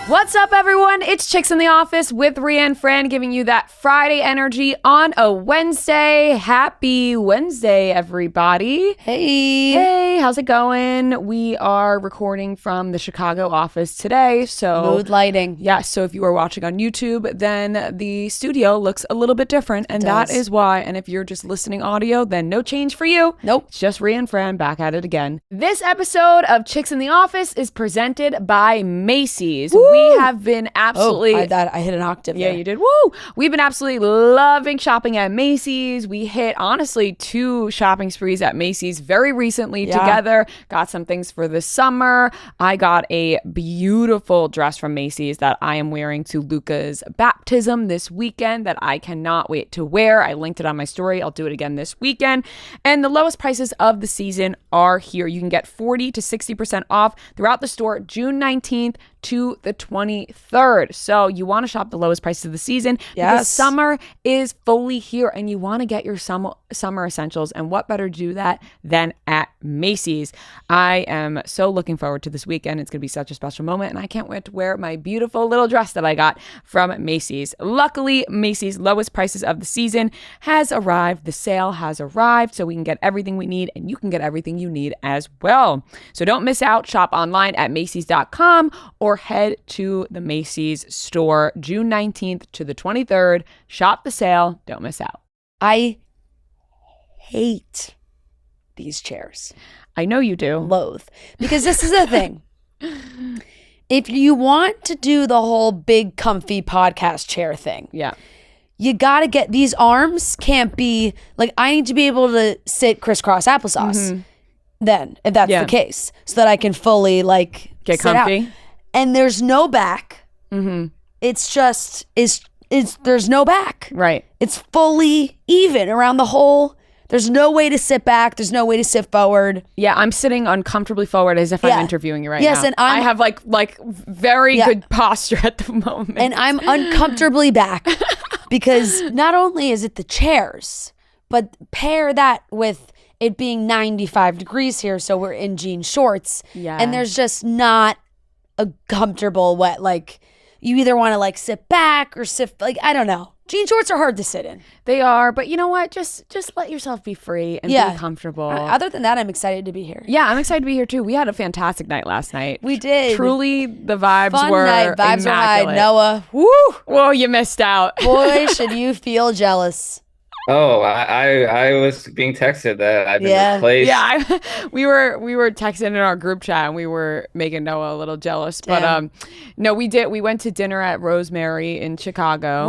What's up, everyone? It's Chicks in the Office with Rhea and Fran, giving you that Friday energy on a Wednesday. Happy Wednesday, everybody. Hey, how's it going? We are recording from the Chicago office today. So mood lighting. Yeah, so if you are watching on YouTube, then the studio looks a little bit different, and that is why. And if you're just listening audio, then no change for you. Nope. It's just Rhea and Fran back at it again. This episode of Chicks in the Office is presented by Macy's. Woo! We have been absolutely... I hit an octave Yeah, there. you did. Woo! We've been absolutely loving shopping at Macy's. We hit, honestly, 2 shopping sprees at Macy's very recently together. Got some things for the summer. I got a beautiful dress from Macy's that I am wearing to Luca's baptism this weekend that I cannot wait to wear. I linked it on my story. I'll do it again this weekend. And the lowest prices of the season are here. You can get 40 to 60% off throughout the store June 19th to the 23rd. So you want to shop the lowest prices of the season because summer is fully here and you want to get your summer essentials. And what better to do that than at Macy's? I am so looking forward to this weekend. It's going to be such a special moment and I can't wait to wear my beautiful little dress that I got from Macy's. Luckily, Macy's lowest prices of the season has arrived. The sale has arrived so we can get everything we need and you can get everything you need as well. So don't miss out. Shop online at Macys.com or head to the Macy's store June 19th to the 23rd. Shop the sale. Don't miss out. I hate these chairs. I know you do. Loathe. Because this is the thing. If you want to do the whole big comfy podcast chair thing, you got to get these arms can't be like I need to be able to sit crisscross applesauce then if that's the case so that I can fully like get sit comfy. Out. And there's no back. It's just there's no back. Right. It's fully even around the whole. There's no way to sit back. There's no way to sit forward. Yeah, I'm sitting uncomfortably forward as if I'm interviewing you right now. Yes, and I have like very good posture at the moment. And I'm uncomfortably back because not only is it the chairs, but pair that with it being 95 degrees here, so we're in jean shorts. Yeah. And there's just not a comfortable like you either want to like sit back or sit like I don't know. Jean shorts are hard to sit in. They are, but you know what? Just let yourself be free and be comfortable. Other than that, I'm excited to be here. Yeah, I'm excited to be here too. We had a fantastic night last night. We did. Truly, the vibes Fun were night. Vibes immaculate. were high. Noah. Woo! Whoa, you missed out. Boy, should you feel jealous. Oh, I was being texted that I've been replaced. Yeah, we were texting in our group chat and we were making Noah a little jealous. Damn. But no, we did. We went to dinner at Rosemary in Chicago.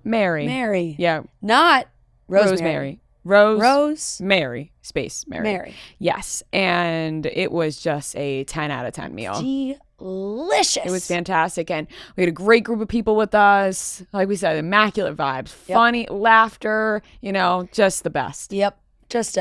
Mary. Yeah. Not Rosemary. Mary. Space Mary. Mary. Yes. And it was just a 10 out of 10 meal. Delicious. It was fantastic. And we had a great group of people with us. Like we said, immaculate vibes, funny, laughter, just the best. Yep. Just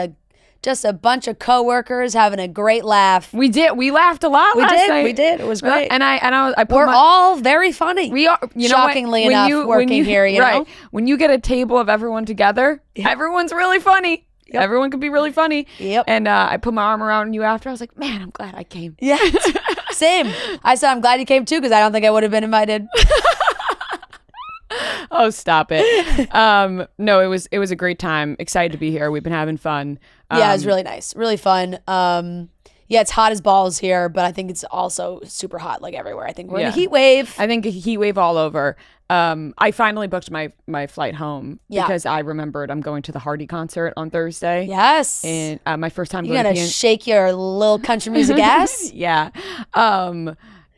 a bunch of coworkers having a great laugh. We did. We laughed a lot last night. We did. It was great. And I we're all very funny. We are. Shockingly enough, working here, you know? When you get a table of everyone together, everyone's really funny. Yep. Everyone could be really funny. Yep. And I put my arm around you after. I was like, man, I'm glad I came. Yeah. Same. I said, I'm glad you came too, because I don't think I would have been invited. Oh, stop it. No, it was a great time. Excited to be here. We've been having fun. Yeah, it was really nice. Really fun. Yeah, it's hot as balls here, but I think it's also super hot like everywhere. I think we're in a heat wave. I think a heat wave all over. I finally booked my flight home because I remembered I'm going to the Hardy concert on Thursday. Yes. And my first time going to to shake your little country music ass? Yeah.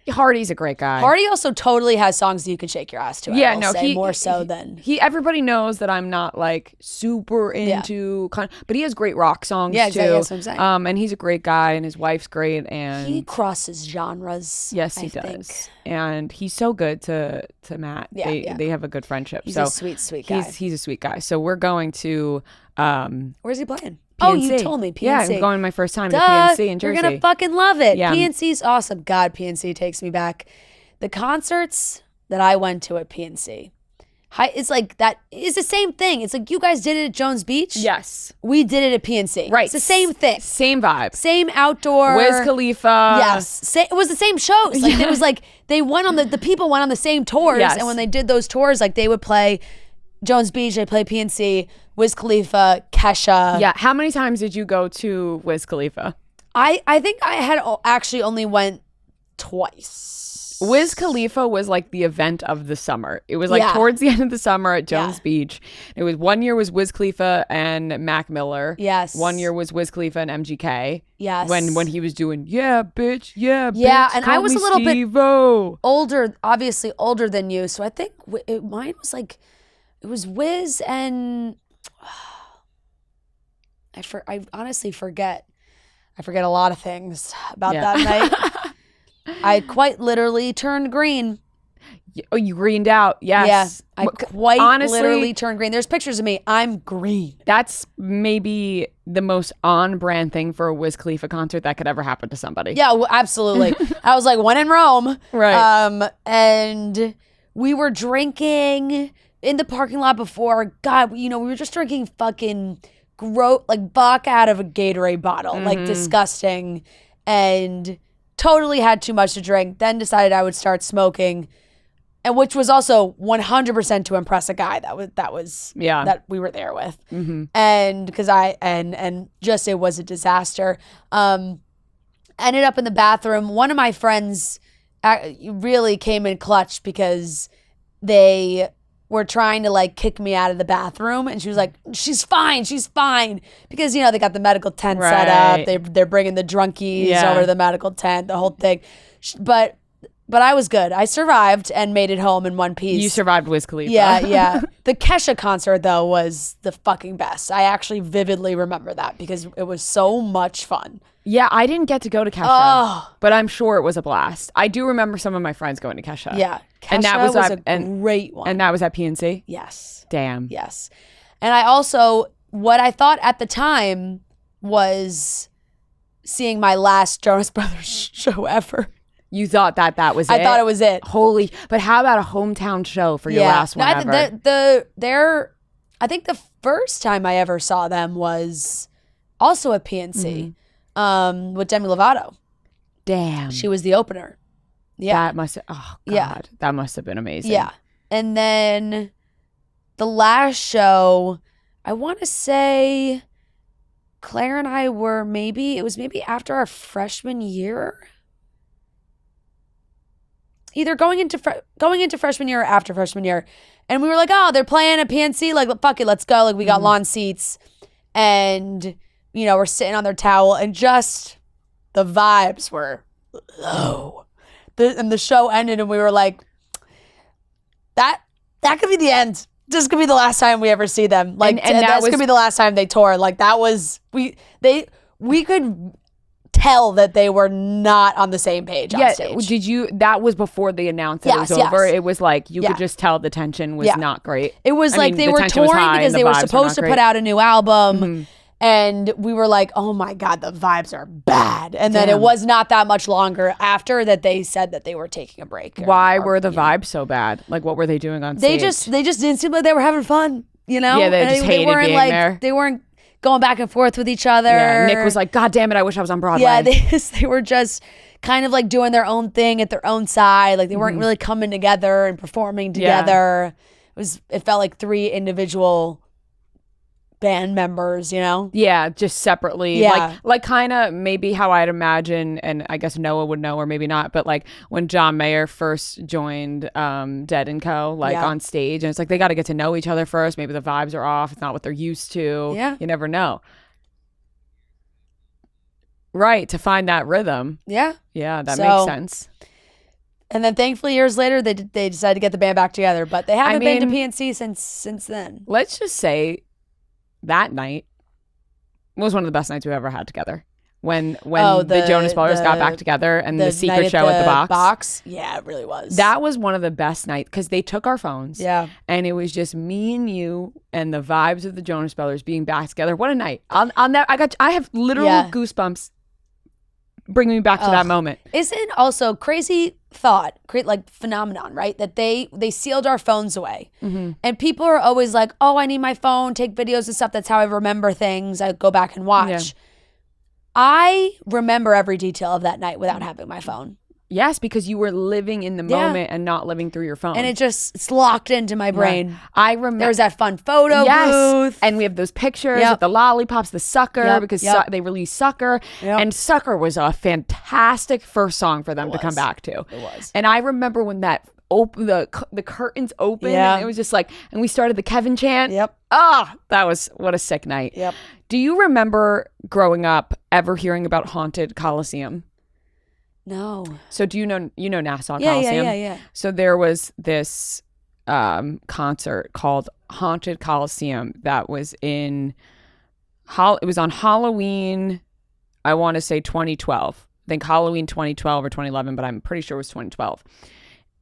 Hardy's a great guy. Hardy also totally has songs that you can shake your ass to. Yeah, more so than everybody knows that I'm not like super into, but he has great rock songs too. Exactly, that's what I'm saying. And he's a great guy, and his wife's great, and he crosses genres. Yes, he does, and he's so good to Matt. They have a good friendship. He's a sweet guy. He's a sweet guy. So we're going to. Where's he playing? PNC. Oh, you told me PNC. Yeah, I'm going my first time to PNC in Jersey. You're gonna fucking love it. Yeah. PNC's awesome. God, PNC takes me back. The concerts that I went to at PNC, It's like that is the same thing. It's like you guys did it at Jones Beach. Yes. We did it at PNC. Right. It's the same thing. Same vibe. Same outdoor. Wiz Khalifa. Yes. It was the same shows. Like it was like they went on the people went on the same tours. Yes. And when they did those tours, like they would play Jones Beach, they play PNC, Wiz Khalifa, Kesha. Yeah. How many times did you go to Wiz Khalifa? I think I had actually only went twice. Wiz Khalifa was like the event of the summer. It was like towards the end of the summer at Jones Beach. It was 1 year was Wiz Khalifa and Mac Miller. Yes. 1 year was Wiz Khalifa and MGK. Yes. When he was doing bitch, bitch. And I was a little bit older, obviously older than you. So I think mine was like, it was Wiz and I honestly forget. I forget a lot of things about that night. I quite literally turned green. Oh, you greened out. Yes. Yeah, I quite literally turned green. There's pictures of me. I'm green. That's maybe the most on-brand thing for a Wiz Khalifa concert that could ever happen to somebody. Yeah, absolutely. I was like, when in Rome. Right. And we were drinking in the parking lot before. God, we were just drinking fucking like vodka out of a Gatorade bottle. Like disgusting. And totally had too much to drink, then decided I would start smoking, and which was also 100% to impress a guy that we were there with. And because and just it was a disaster. Ended up in the bathroom. One of my friends really came in clutch because they were trying to like kick me out of the bathroom, and she was like, she's fine because they got the medical tent set up, they're bringing the drunkies over to the medical tent, the whole thing, but I was good. I survived and made it home in one piece. You survived Wiz Khalifa. Yeah. The Kesha concert though was the fucking best. I actually vividly remember that because it was so much fun. Yeah, I didn't get to go to Kesha, but I'm sure it was a blast. I do remember some of my friends going to Kesha. Yeah, Kesha was a great one. And that was at PNC? Yes. Damn. Yes. And I also, what I thought at the time was seeing my last Jonas Brothers show ever. You thought that was it? I thought it was it. Holy, but how about a hometown show for your last one ever? I think the first time I ever saw them was also at PNC. With Demi Lovato. Damn. She was the opener. Yeah. That must have been amazing. Yeah. And then the last show, I want to say Claire and I were maybe after our freshman year. Either going into freshman year or after freshman year. And we were like, oh, they're playing at PNC. Like, fuck it, let's go. Like, we got lawn seats. And we're sitting on their towel, and just the vibes were low. And the show ended, and we were like, that could be the end. This could be the last time we ever see them. Like, and that could be the last time they tour. Like, that was we could tell that they were not on the same page on stage. That was before they announced that it was over. It was like you could just tell the tension was not great. It was they were touring because they were supposed to put out a new album. And we were like, oh my God, the vibes are bad. And then it was not that much longer after that they said that they were taking a break. Why were the vibes so bad? Like, what were they doing on stage? They just didn't seem like they were having fun, Yeah, they just hated being there. They weren't going back and forth with each other. Yeah, Nick was like, God damn it, I wish I was on Broadway. Yeah, they were just kind of like doing their own thing at their own side. Like, they weren't really coming together and performing together. It felt like three individual band members, Yeah, just separately. Yeah. Like kind of maybe how I'd imagine, and I guess Noah would know or maybe not, but like when John Mayer first joined Dead & Co. on stage, and it's like they got to get to know each other first. Maybe the vibes are off. It's not what they're used to. Yeah. You never know. Right, to find that rhythm. Yeah. Yeah, that makes sense. And then thankfully years later they decided to get the band back together, but they haven't been to PNC since then. Let's just say that night was one of the best nights we've ever had together. When the Jonas Brothers got back together and the secret show at the box. Yeah, it really was. That was one of the best nights because they took our phones. Yeah. And it was just me and you and the vibes of the Jonas Brothers being back together. What a night. I have literal goosebumps bring me back to that moment. Isn't also crazy thought, like phenomenon, right? That they sealed our phones away. And people are always like, oh, I need my phone, take videos and stuff. That's how I remember things. I go back and watch. Yeah. I remember every detail of that night without having my phone. Yes, because you were living in the moment and not living through your phone. And it's locked into my brain. Right. I remember. There was that fun photo booth. And we have those pictures with the lollipops, the Sucker, because they released Sucker. And Sucker was a fantastic first song for them to come back to. It was. And I remember when that the curtains opened, and it was just like, and we started the Kevin chant. Yep. That was, what a sick night. Yep. Do you remember growing up ever hearing about Haunted Coliseum? No. So do you know Nassau Coliseum? Yeah. So there was this concert called Haunted Coliseum that was it was on Halloween, I want to say 2012. I think Halloween 2012 or 2011, but I'm pretty sure it was 2012.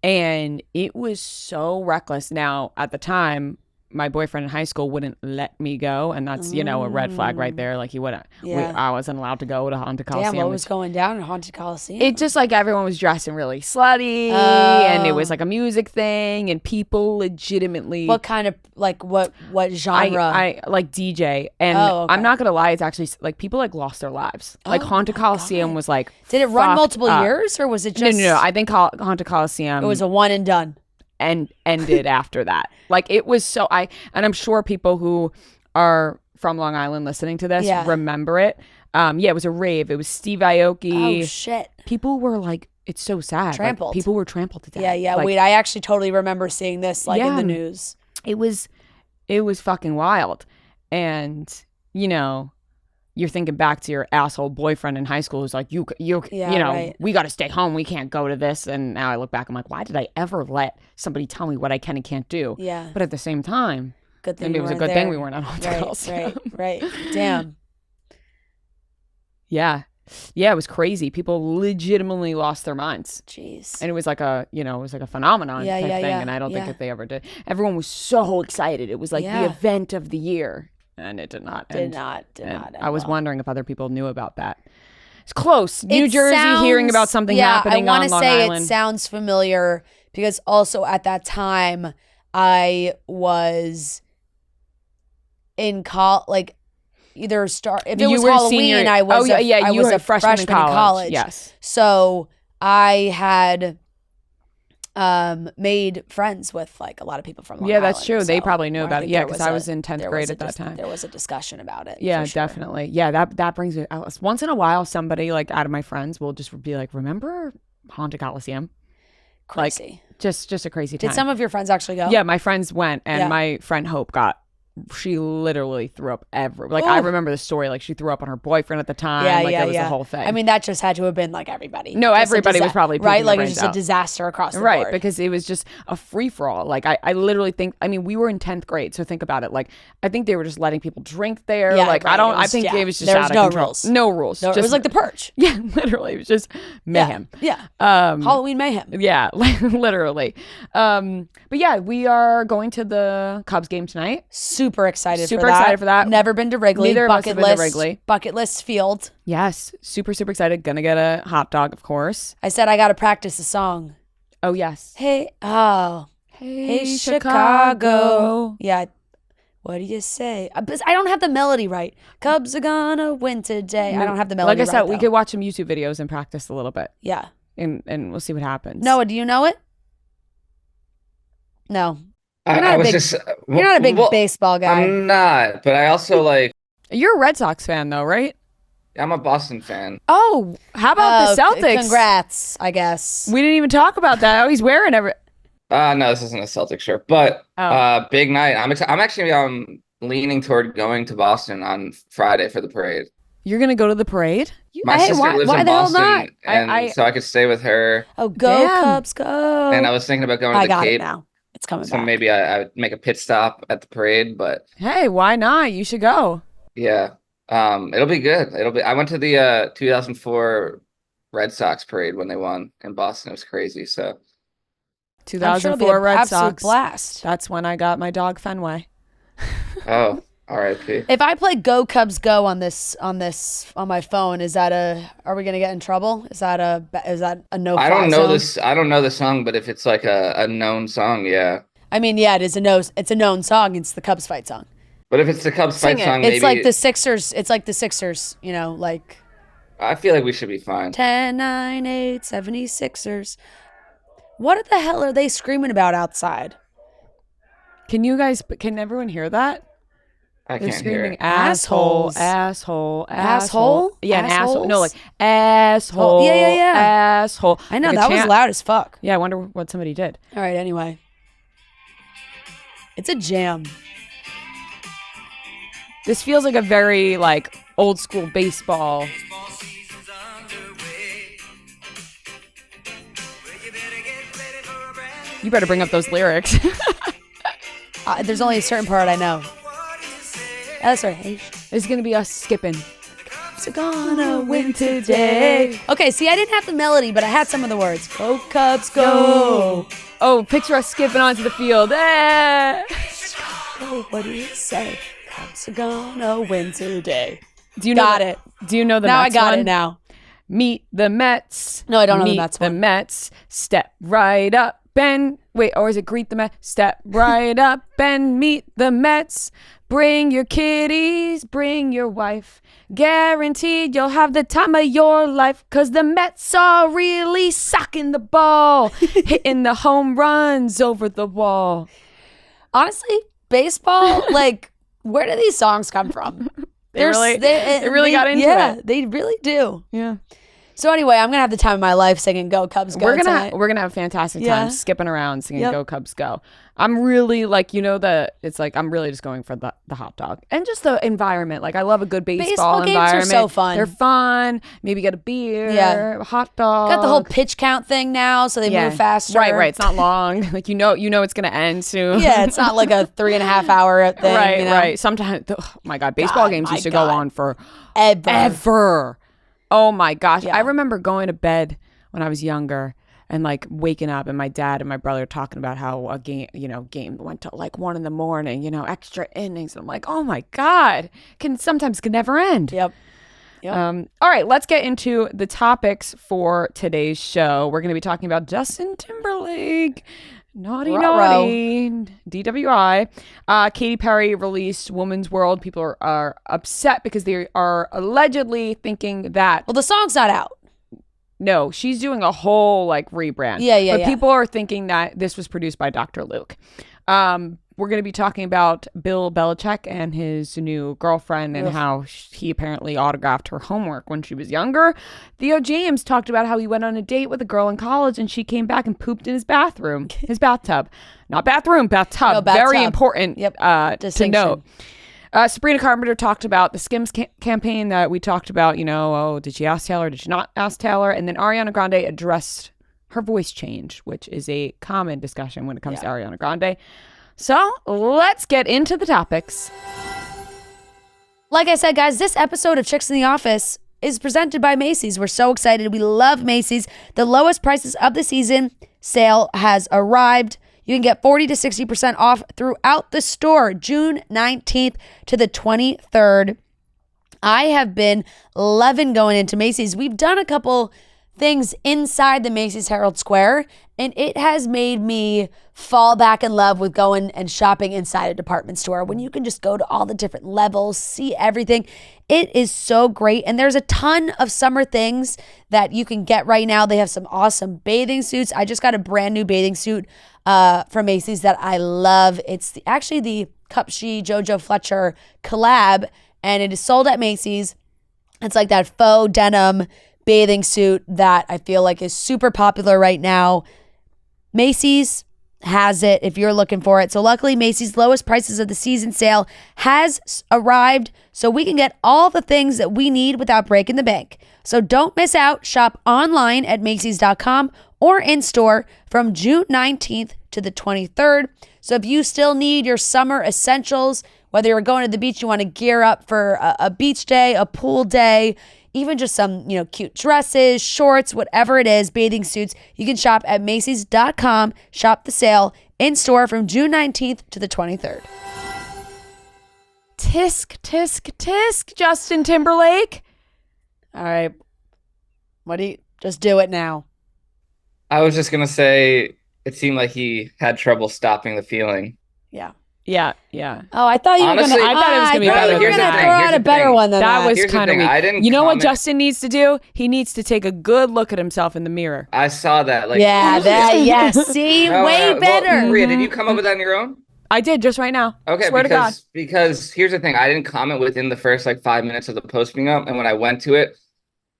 And it was so reckless. Now, at the time, my boyfriend in high school wouldn't let me go, and that's a red flag right there. Like, he wouldn't. I wasn't allowed to go to Haunted Coliseum. Damn, what was going down in Haunted Coliseum? It just like everyone was dressing really slutty, and it was like a music thing, and people legitimately. What kind of what genre? I like DJ, and I'm not gonna lie, it's actually like people like lost their lives. Like Haunted Coliseum was like. Did it run multiple years, or was it just? No. I think Haunted Coliseum. It was a one and done. And ended after that. Like, it was so and I'm sure people who are from Long Island listening to this remember it. It was a rave. It was Steve Aoki. Oh shit. People were like, it's so sad. Trampled. Like, people were trampled to death. Yeah. Like, Wait, I actually totally remember seeing this in the news. It was fucking wild. And you're thinking back to your asshole boyfriend in high school who's like, we got to stay home. We can't go to this. And now I look back, I'm like, why did I ever let somebody tell me what I can and can't do? Yeah. But at the same time, good thing maybe it was a good thing we weren't on Haunted Coliseum. Right. Damn. Yeah. It was crazy. People legitimately lost their minds. Jeez. And it was like a phenomenon type thing. And I don't think that they ever did. Everyone was so excited. It was like the event of the year. And it did not. Did not. I was wondering if other people knew about that. It's close. New Jersey hearing about something happening on Long Island. I want to say it sounds familiar because also at that time I was in if it was Halloween, I was a freshman in college. Yes. So I had made friends with like a lot of people from Long Island. That's true. So they probably knew about it. Yeah, because I was in 10th grade at that time. There was a discussion about it. Yeah, sure. definitely. Yeah, that brings me. Once in a while, somebody like out of my friends will just be like, "Remember Haunted Coliseum?" Crazy. Like, just a crazy time. Did some of your friends actually go? Yeah, my friends went, and my friend Hope she literally threw up I remember the story. Like, she threw up on her boyfriend at the time. It was the whole thing. I mean, that just had to have been like everybody. No, everybody was probably right. Like, it was just a disaster across the board. Right, because it was just a free for all. Like, I literally think. I mean, we were in 10th grade, so think about it. Like, I think they were just letting people drink there. Yeah, like, right. I think it was just there was out of no control. rules. No rules. No, it was like the Purge. Yeah, literally, it was just mayhem. Yeah. Halloween mayhem. Yeah, literally. But yeah, we are going to the Cubs game tonight. Super excited for that. Never been to Wrigley. Neither of us have been to Wrigley. Bucket list field. Yes. Super, super excited. Gonna get a hot dog, of course. I said I got to practice a song. Oh, yes. Hey, Chicago. Yeah. What do you say? I don't have the melody right. Cubs are gonna win today. I don't have the melody right. Like I said, we could watch some YouTube videos and practice a little bit. Yeah. And we'll see what happens. Noah, do you know it? No. You're not a big baseball guy. I'm not, but I also like. You're a Red Sox fan, though, right? I'm a Boston fan. Oh, how about the Celtics? Congrats, I guess. We didn't even talk about that. Oh, he's wearing every. No, this isn't a Celtics shirt, but big night. I'm actually leaning toward going to Boston on Friday for the parade. You're gonna go to the parade? My sister lives in Boston, and so I could stay with her. Oh, go Cubs, go! And I was thinking about going to the Cape. It now. It's coming so back. Maybe I would make a pit stop at the parade, but hey, why not? You should go. Yeah, it'll be good. I went to the 2004 Red Sox parade when they won in Boston. It was crazy. So 2004 Red Sox blast. That's when I got my dog Fenway. Oh, R.I.P. If I play Go Cubs Go on my phone, are we gonna get in trouble? Is that a no? I don't know this. I don't know the song, but if it's like a known song, yeah. I mean, yeah, it's a known song. It's the Cubs fight song. But if it's the Cubs fight song, maybe it's like the Sixers. It's like the Sixers. Like. I feel like we should be fine. 10, 9, 8, 76ers. What the hell are they screaming about outside? Can everyone hear that? I They're can't screaming hear it. asshole. Yeah, Assholes? an asshole. No, like asshole. Oh, yeah. Asshole. I know, like that was loud as fuck. Yeah, I wonder what somebody did. All right, anyway. It's a jam. This feels like a very like old school baseball. You better bring up those lyrics. There's only a certain part I know. That's right. It's gonna be us skipping. Cubs are gonna win today. Okay, see, I didn't have the melody, but I had some of the words. Go Cubs, go. Oh, picture us skipping onto the field. Oh, what do you say? Cubs are gonna win today. Do you know it? Do you know the now Mets I got one? it now. Meet the Mets. No, I don't know Meet the Mets the one. Mets. Step right up and wait, or is it greet the Mets? Step right up and meet the Mets. Bring your kitties, bring your wife. Guaranteed you'll have the time of your life. Cause the Mets are really socking the ball. Hitting the home runs over the wall. Honestly, baseball, like, where do these songs come from? They really got into it. Yeah, they really do. Yeah. So anyway, I'm gonna have the time of my life singing "Go Cubs Go." We're gonna have a fantastic time skipping around singing "Go Cubs Go." I'm really like, I'm really just going for the hot dog and just the environment. Like, I love a good baseball environment. Games are so fun. They're fun. Maybe get a beer, a hot dog. Got the whole pitch count thing now, so they move faster. Right. It's not long. Like you know it's gonna end soon. Yeah, it's not like a 3.5 hour thing. Right. Sometimes, oh my God, baseball games used to go on for ever. Oh my gosh. Yeah. I remember going to bed when I was younger and like waking up and my dad and my brother talking about how a game went to like 1 a.m, extra innings. And I'm like, oh my God, sometimes can never end. Yep. All right, let's get into the topics for today's show. We're going to be talking about Justin Timberlake. Naughty, DWI. Katy Perry released Woman's World. People are upset because they are allegedly thinking that... Well, the song's not out. No, she's doing a whole like rebrand. Yeah. But people are thinking that this was produced by Dr. Luke. We're going to be talking about Bill Belichick and his new girlfriend and how he apparently autographed her homework when she was younger. Theo James talked about how he went on a date with a girl in college and she came back and pooped in his bathtub. Not bathroom, bathtub. No, bathtub. Very important to note. Sabrina Carpenter talked about the SKIMS campaign that we talked about. Did she ask Taylor? Did she not ask Taylor? And then Ariana Grande addressed her voice change, which is a common discussion when it comes to Ariana Grande. So let's get into the topics. Like I said, guys, this episode of Chicks in the Office is presented by Macy's. We're so excited. We love Macy's. The lowest prices of the season sale has arrived. You can get 40 to 60% off throughout the store, June 19th to the 23rd. I have been loving going into Macy's. We've done a couple things inside the Macy's Herald Square, and it has made me fall back in love with going and shopping inside a department store when you can just go to all the different levels, see everything. It is so great, and there's a ton of summer things that you can get right now. They have some awesome bathing suits. I just got a brand new bathing suit from Macy's that I love. It's actually the Cupshe JoJo Fletcher collab, and it is sold at Macy's. It's like that faux denim bathing suit that I feel like is super popular right now. Macy's has it if you're looking for it. So luckily, Macy's lowest prices of the season sale has arrived, so we can get all the things that we need without breaking the bank. So don't miss out. Shop online at Macys.com or in store from June 19th to the 23rd. So if you still need your summer essentials, whether you're going to the beach, you want to gear up for a beach day, a pool day, even just some, cute dresses, shorts, whatever it is, bathing suits, you can shop at Macys.com. Shop the sale in store from June 19th to the 23rd. tisk, tisk, tisk, Justin Timberlake. All right. Just do it now. I was just going to say it seemed like he had trouble stopping the feeling. Yeah. Yeah, yeah. Oh, I thought you were going to. I thought it was going to be better. You're going to throw out a better one than that. That was kind of weak. You know what Justin needs to do? He needs to take a good look at himself in the mirror. I saw that. See, way better. Well, Maria, did you come up with that on your own? I did just right now. Okay, Swear to God. Because here's the thing. I didn't comment within the first 5 minutes of the post being up. And when I went to it,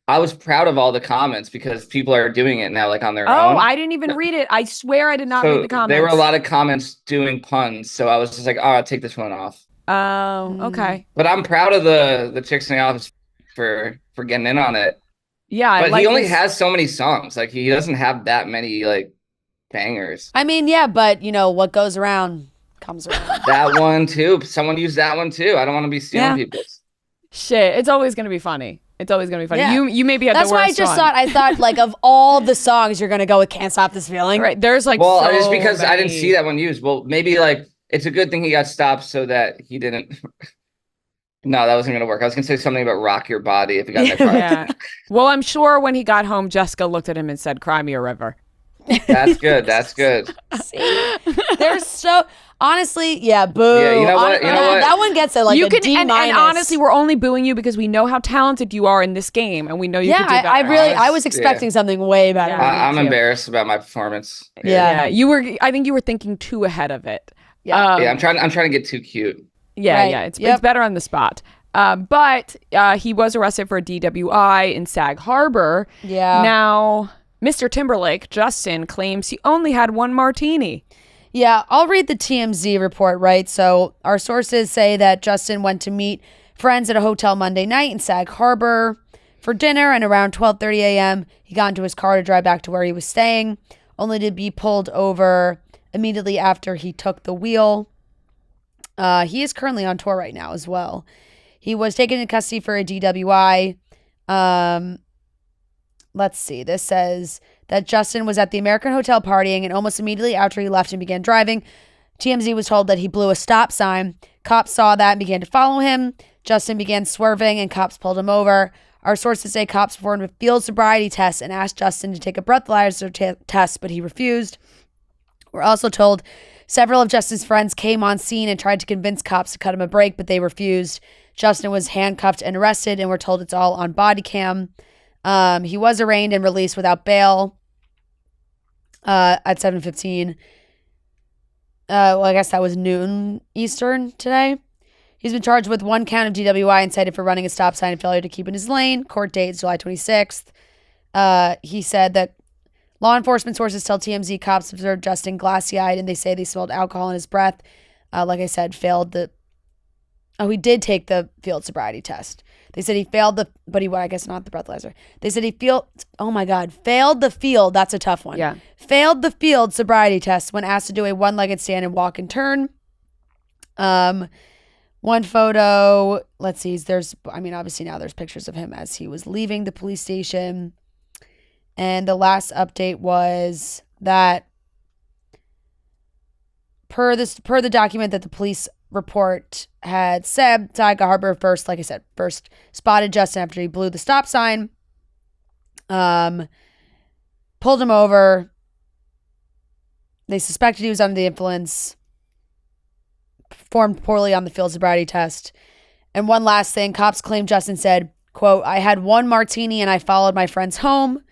I was proud of all the comments because people are doing it now, on their own. Oh, I didn't even read it. I swear I did not read the comments. There were a lot of comments doing puns, so I was just like, I'll take this one off. Oh, okay. But I'm proud of the chicks in the office for getting in on it. Yeah, but he only has so many songs. He doesn't have that many bangers. I mean, yeah, but what goes around comes around. That one too. Someone used that one too. I don't want to be stealing people's. Shit, it's always gonna be funny. It's always gonna be funny. Yeah. You maybe had That's the worst why I thought of all the songs you're gonna go with "Can't Stop This Feeling." Right? There's just because I didn't see that one used. Well, maybe it's a good thing he got stopped so that he didn't. No, that wasn't gonna work. I was gonna say something about "Rock Your Body" if he got that car. Yeah. Well, I'm sure when he got home, Jessica looked at him and said, "Cry me a river." That's good. That's good. See, they're so honestly, yeah. Boo. Yeah, you know what? That one gets a D-. And honestly, we're only booing you because we know how talented you are in this game, and we know you could do better. I was expecting something way better. Yeah, I'm embarrassed about my performance. Yeah, you were. I think you were thinking too ahead of it. Yeah, I'm trying to get too cute. Yeah, right. Yeah. It's better on the spot. But he was arrested for a DWI in Sag Harbor. Yeah. Now, Mr. Timberlake, Justin, claims he only had one martini. Yeah, I'll read the TMZ report, right? So our sources say that Justin went to meet friends at a hotel Monday night in Sag Harbor for dinner, and around 12:30 a.m., he got into his car to drive back to where he was staying, only to be pulled over immediately after he took the wheel. He is currently on tour right now as well. He was taken into custody for a DWI. Let's see. This says that Justin was at the American Hotel partying, and almost immediately after he left and began driving, TMZ was told that he blew a stop sign. Cops saw that and began to follow him. Justin began swerving, and cops pulled him over. Our sources say cops performed a field sobriety test and asked Justin to take a breathalyzer test, but he refused. We're also told several of Justin's friends came on scene and tried to convince cops to cut him a break, but they refused. Justin was handcuffed and arrested, and we're told it's all on body cam. He was arraigned and released without bail at 7:15. Well, I guess that was noon Eastern today. He's been charged with one count of DWI and cited for running a stop sign and failure to keep in his lane. Court date is July 26th. He said that law enforcement sources tell TMZ cops observed Justin glassy-eyed, and they say they smelled alcohol in his breath. Like I said, he did take the field sobriety test. They said he failed I guess not the breathalyzer. They said he failed the field, that's a tough one. Yeah. Failed the field sobriety test when asked to do a one-legged stand and walk and turn. One photo, let's see, obviously now there's pictures of him as he was leaving the police station. And the last update was that per the document that the police report had said, Sag Harbor first spotted Justin after he blew the stop sign, pulled him over. They suspected he was under the influence, performed poorly on the field sobriety test. And one last thing, cops claim Justin said, quote, "I had one martini and I followed my friends home."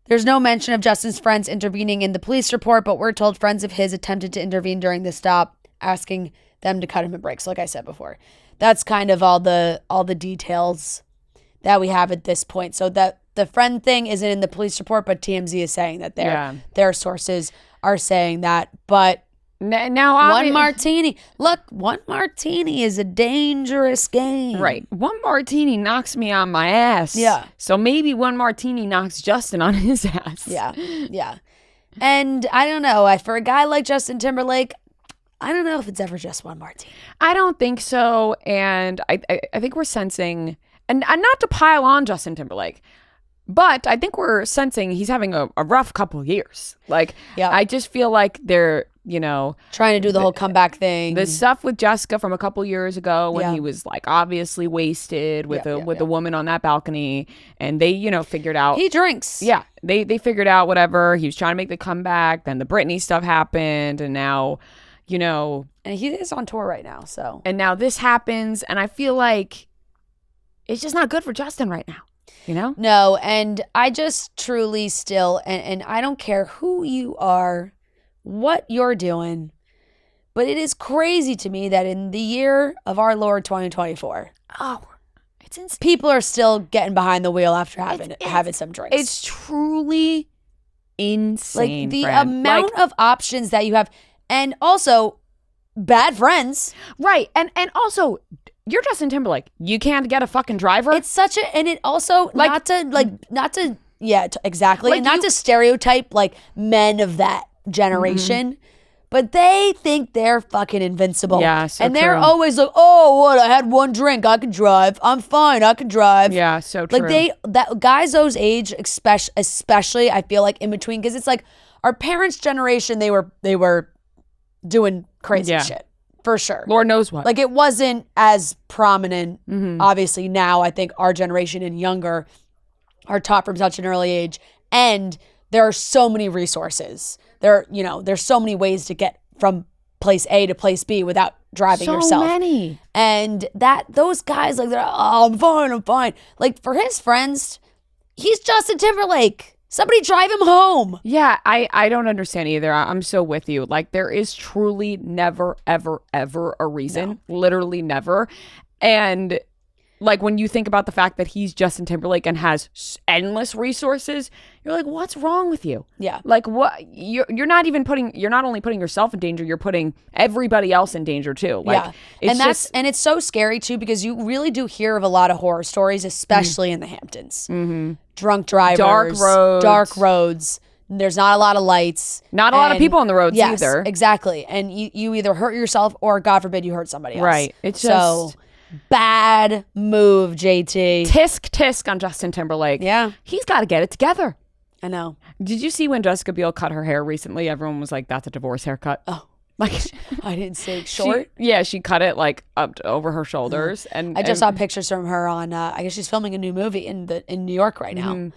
There's no mention of Justin's friends intervening in the police report, but we're told friends of his attempted to intervene during the stop, asking them to cut him a break. So like I said before, that's kind of all the details that we have at this point. So that the friend thing isn't in the police report, but TMZ is saying that their sources are saying that. But now one martini is a dangerous game. Right. One martini knocks me on my ass. Yeah. So maybe one martini knocks Justin on his ass. Yeah. Yeah. And I don't know, for a guy like Justin Timberlake, I don't know if it's ever just one martini. I don't think so. And I think we're sensing, and not to pile on Justin Timberlake, but I think we're sensing he's having a rough couple years. I just feel like trying to do the whole comeback thing. The stuff with Jessica from a couple years ago when he was like obviously wasted with a woman on that balcony, and they, figured out he drinks. Yeah. They figured out whatever. He was trying to make the comeback. Then the Britney stuff happened, and now, and he is on tour right now. So, and now this happens, and I feel like it's just not good for Justin right now. No, and I just truly still, and I don't care who you are, what you're doing, but it is crazy to me that in the year of our Lord 2024, it's insane. People are still getting behind the wheel after having some drinks. It's truly insane. Like the amount of options that you have, and also bad friends, right? And also, you're Justin Timberlake. You can't get a fucking driver. It's such a, and it also exactly, like and not to stereotype like men of that generation, but they think they're fucking invincible. Yeah, so and they're true. always like, oh, what? I had one drink, I can drive. I'm fine, I can drive. Yeah, so true. Like guys those age, especially, I feel like in between, because it's like our parents' generation, they were doing crazy shit. For sure. Lord knows what. Like it wasn't as prominent. Obviously now I think our generation and younger are taught from such an early age. And there are so many resources. There's so many ways to get from place A to place B without driving yourself. So many. And those guys, like, they're, I'm fine. Like for his friends, he's Justin Timberlake. Somebody drive him home. Yeah, I don't understand either. I'm so with you. Like, there is truly never, ever, ever a reason. No. Literally never. And like when you think about the fact that he's Justin Timberlake and has endless resources, you're like, what's wrong with you? Yeah. Like what? You're not only putting yourself in danger, you're putting everybody else in danger too. Like, yeah. And it's so scary too, because you really do hear of a lot of horror stories, especially in the Hamptons. Mm-hmm. Drunk drivers, dark roads. There's not a lot of lights. Not a lot of people on the roads either. Exactly. And you either hurt yourself or, God forbid, you hurt somebody else. Right. It's just bad move, JT. Tisk on Justin Timberlake. Yeah. He's got to get it together. I know. Did you see when Jessica Biel cut her hair recently? Everyone was like, that's a divorce haircut. Oh. Like, I didn't say short. She cut it like up over her shoulders. And I just saw pictures from her on, I guess she's filming a new movie in New York right now. Mm-hmm.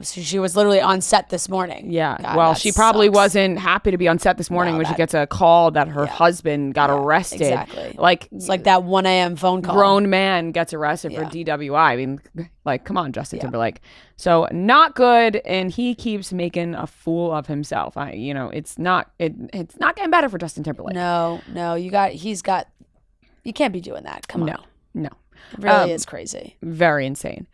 So she was literally on set this morning. Yeah. God, she probably wasn't happy to be on set this morning when she gets a call that her husband got arrested. Exactly. Like, it's like that 1 a.m. phone call. Grown man gets arrested for DWI. I mean, like, come on, Justin Timberlake. So not good, and he keeps making a fool of himself. It's not getting better for Justin Timberlake. No, you can't be doing that. Come on. No. It really is crazy. Very insane.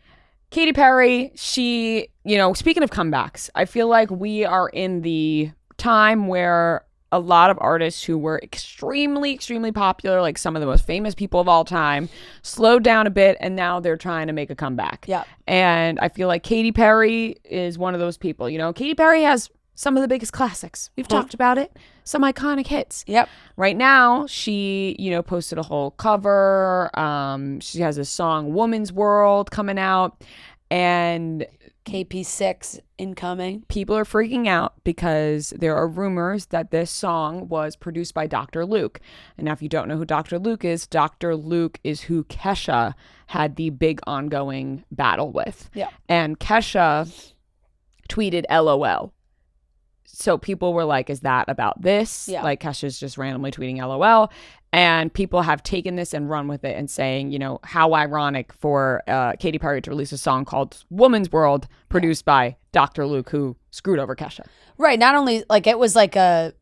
Katy Perry, she, speaking of comebacks, I feel like we are in the time where a lot of artists who were extremely, extremely popular, like some of the most famous people of all time, slowed down a bit, and now they're trying to make a comeback. Yeah. And I feel like Katy Perry is one of those people. Katy Perry has some of the biggest classics. We've talked about it. Some iconic hits. Yep. Right now, she, posted a whole cover. She has a song, Woman's World, coming out. And KP6 incoming. People are freaking out because there are rumors that this song was produced by Dr. Luke. And now if you don't know who Dr. Luke is who Kesha had the big ongoing battle with. Yeah. And Kesha tweeted LOL. So people were like, is that about this? Yeah. Like Kesha's just randomly tweeting LOL. And people have taken this and run with it and saying, how ironic for Katy Perry to release a song called Woman's World produced by Dr. Luke, who screwed over Kesha. Right. Not only like it was like a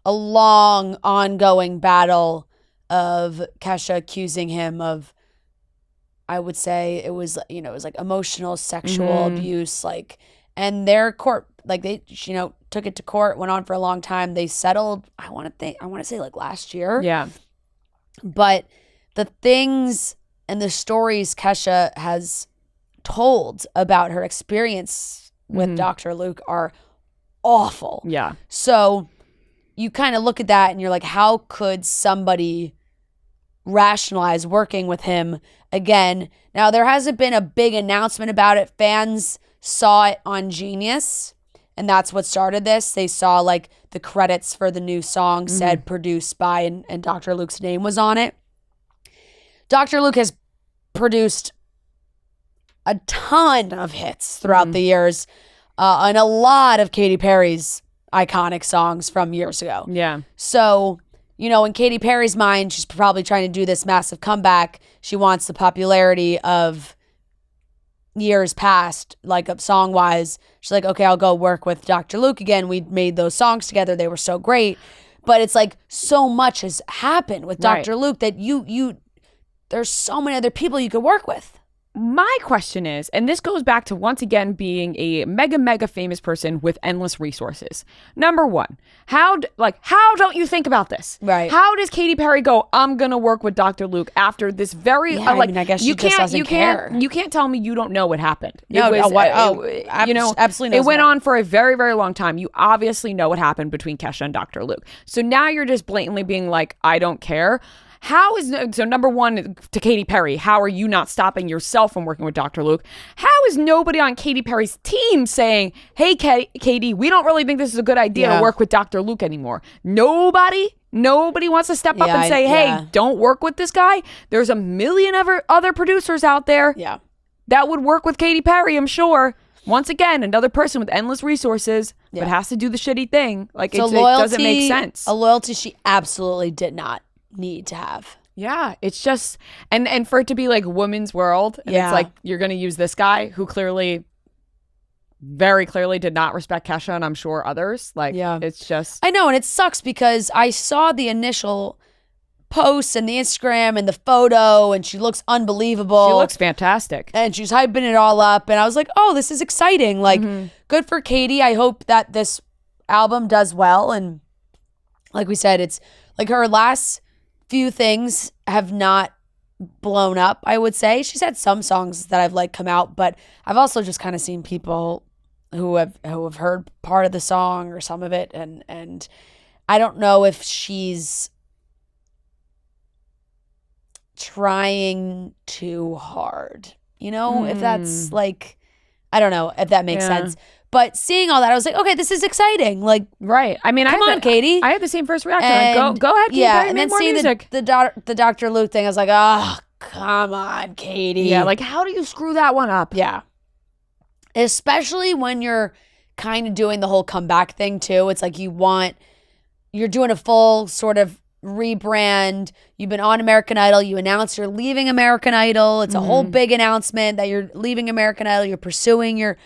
long ongoing battle of Kesha accusing him of, I would say it was, it was like emotional sexual abuse, like, and their court, like they, took it to court, went on for a long time. They settled, I want to say like last year. Yeah. But the things and the stories Kesha has told about her experience with Dr. Luke are awful. Yeah. So you kind of look at that and you're like, how could somebody rationalize working with him again? Now, there hasn't been a big announcement about it. Fans saw it on Genius, And that's what started this. They saw like the credits for the new song said produced by and Dr. Luke's name was on it. Dr. Luke has produced a ton of hits throughout the years and a lot of Katy Perry's iconic songs from years ago. Yeah. So, you know, in Katy Perry's mind, she's probably trying to do this massive comeback. She wants the popularity of years past, like song-wise. She's like, okay, I'll go work with Dr. Luke again. We made those songs together. They were so great. But it's like so much has happened with Dr. Luke that there's so many other people you could work with. My question is, and this goes back to once again being a mega famous person with endless resources. Number one, how don't you think about this? Right. How does Katy Perry go, I'm going to work with Dr. Luke after this very, I guess she just doesn't care. You can't tell me you don't know what happened. Absolutely. It went on for a very, very long time. You obviously know what happened between Kesha and Dr. Luke. So now you're just blatantly being like, I don't care. So number one, to Katy Perry, how are you not stopping yourself from working with Dr. Luke? How is nobody on Katy Perry's team saying, hey, Katy, we don't really think this is a good idea to work with Dr. Luke anymore? Nobody wants to step up and say, hey, don't work with this guy. There's a million other producers out there that would work with Katy Perry, I'm sure. Once again, another person with endless resources, but has to do the shitty thing. Like, so it doesn't make sense. A loyalty she absolutely did not need to have. Yeah, it's just and for it to be like women's world, and it's like you're gonna use this guy who very clearly did not respect Kesha, and I'm sure others. Like, it's just, I know, and it sucks because I saw the initial posts and the Instagram and the photo, and she looks unbelievable. She looks fantastic, and she's hyping it all up, and I was like, oh, this is exciting. Like, good for Katy. I hope that this album does well, and like we said, it's like her last few things have not blown up, I would say. She's had some songs that I've like come out, but I've also just kind of seen people who have heard part of the song or some of it, and I don't know if she's trying too hard, you know, if that's like, I don't know if that makes sense. But seeing all that, I was like, okay, this is exciting. Like, right. I mean, come on, Katy. I had the same first reaction. Like, go ahead, Katy Perry, and make then more seeing music. the Dr. Luke thing, I was like, oh, come on, Katy. Yeah, like, how do you screw that one up? Yeah. Especially when you're kind of doing the whole comeback thing, too. It's like you're doing a full sort of rebrand. You've been on American Idol. You announced you're leaving American Idol. It's a whole big announcement that you're leaving American Idol. You're pursuing your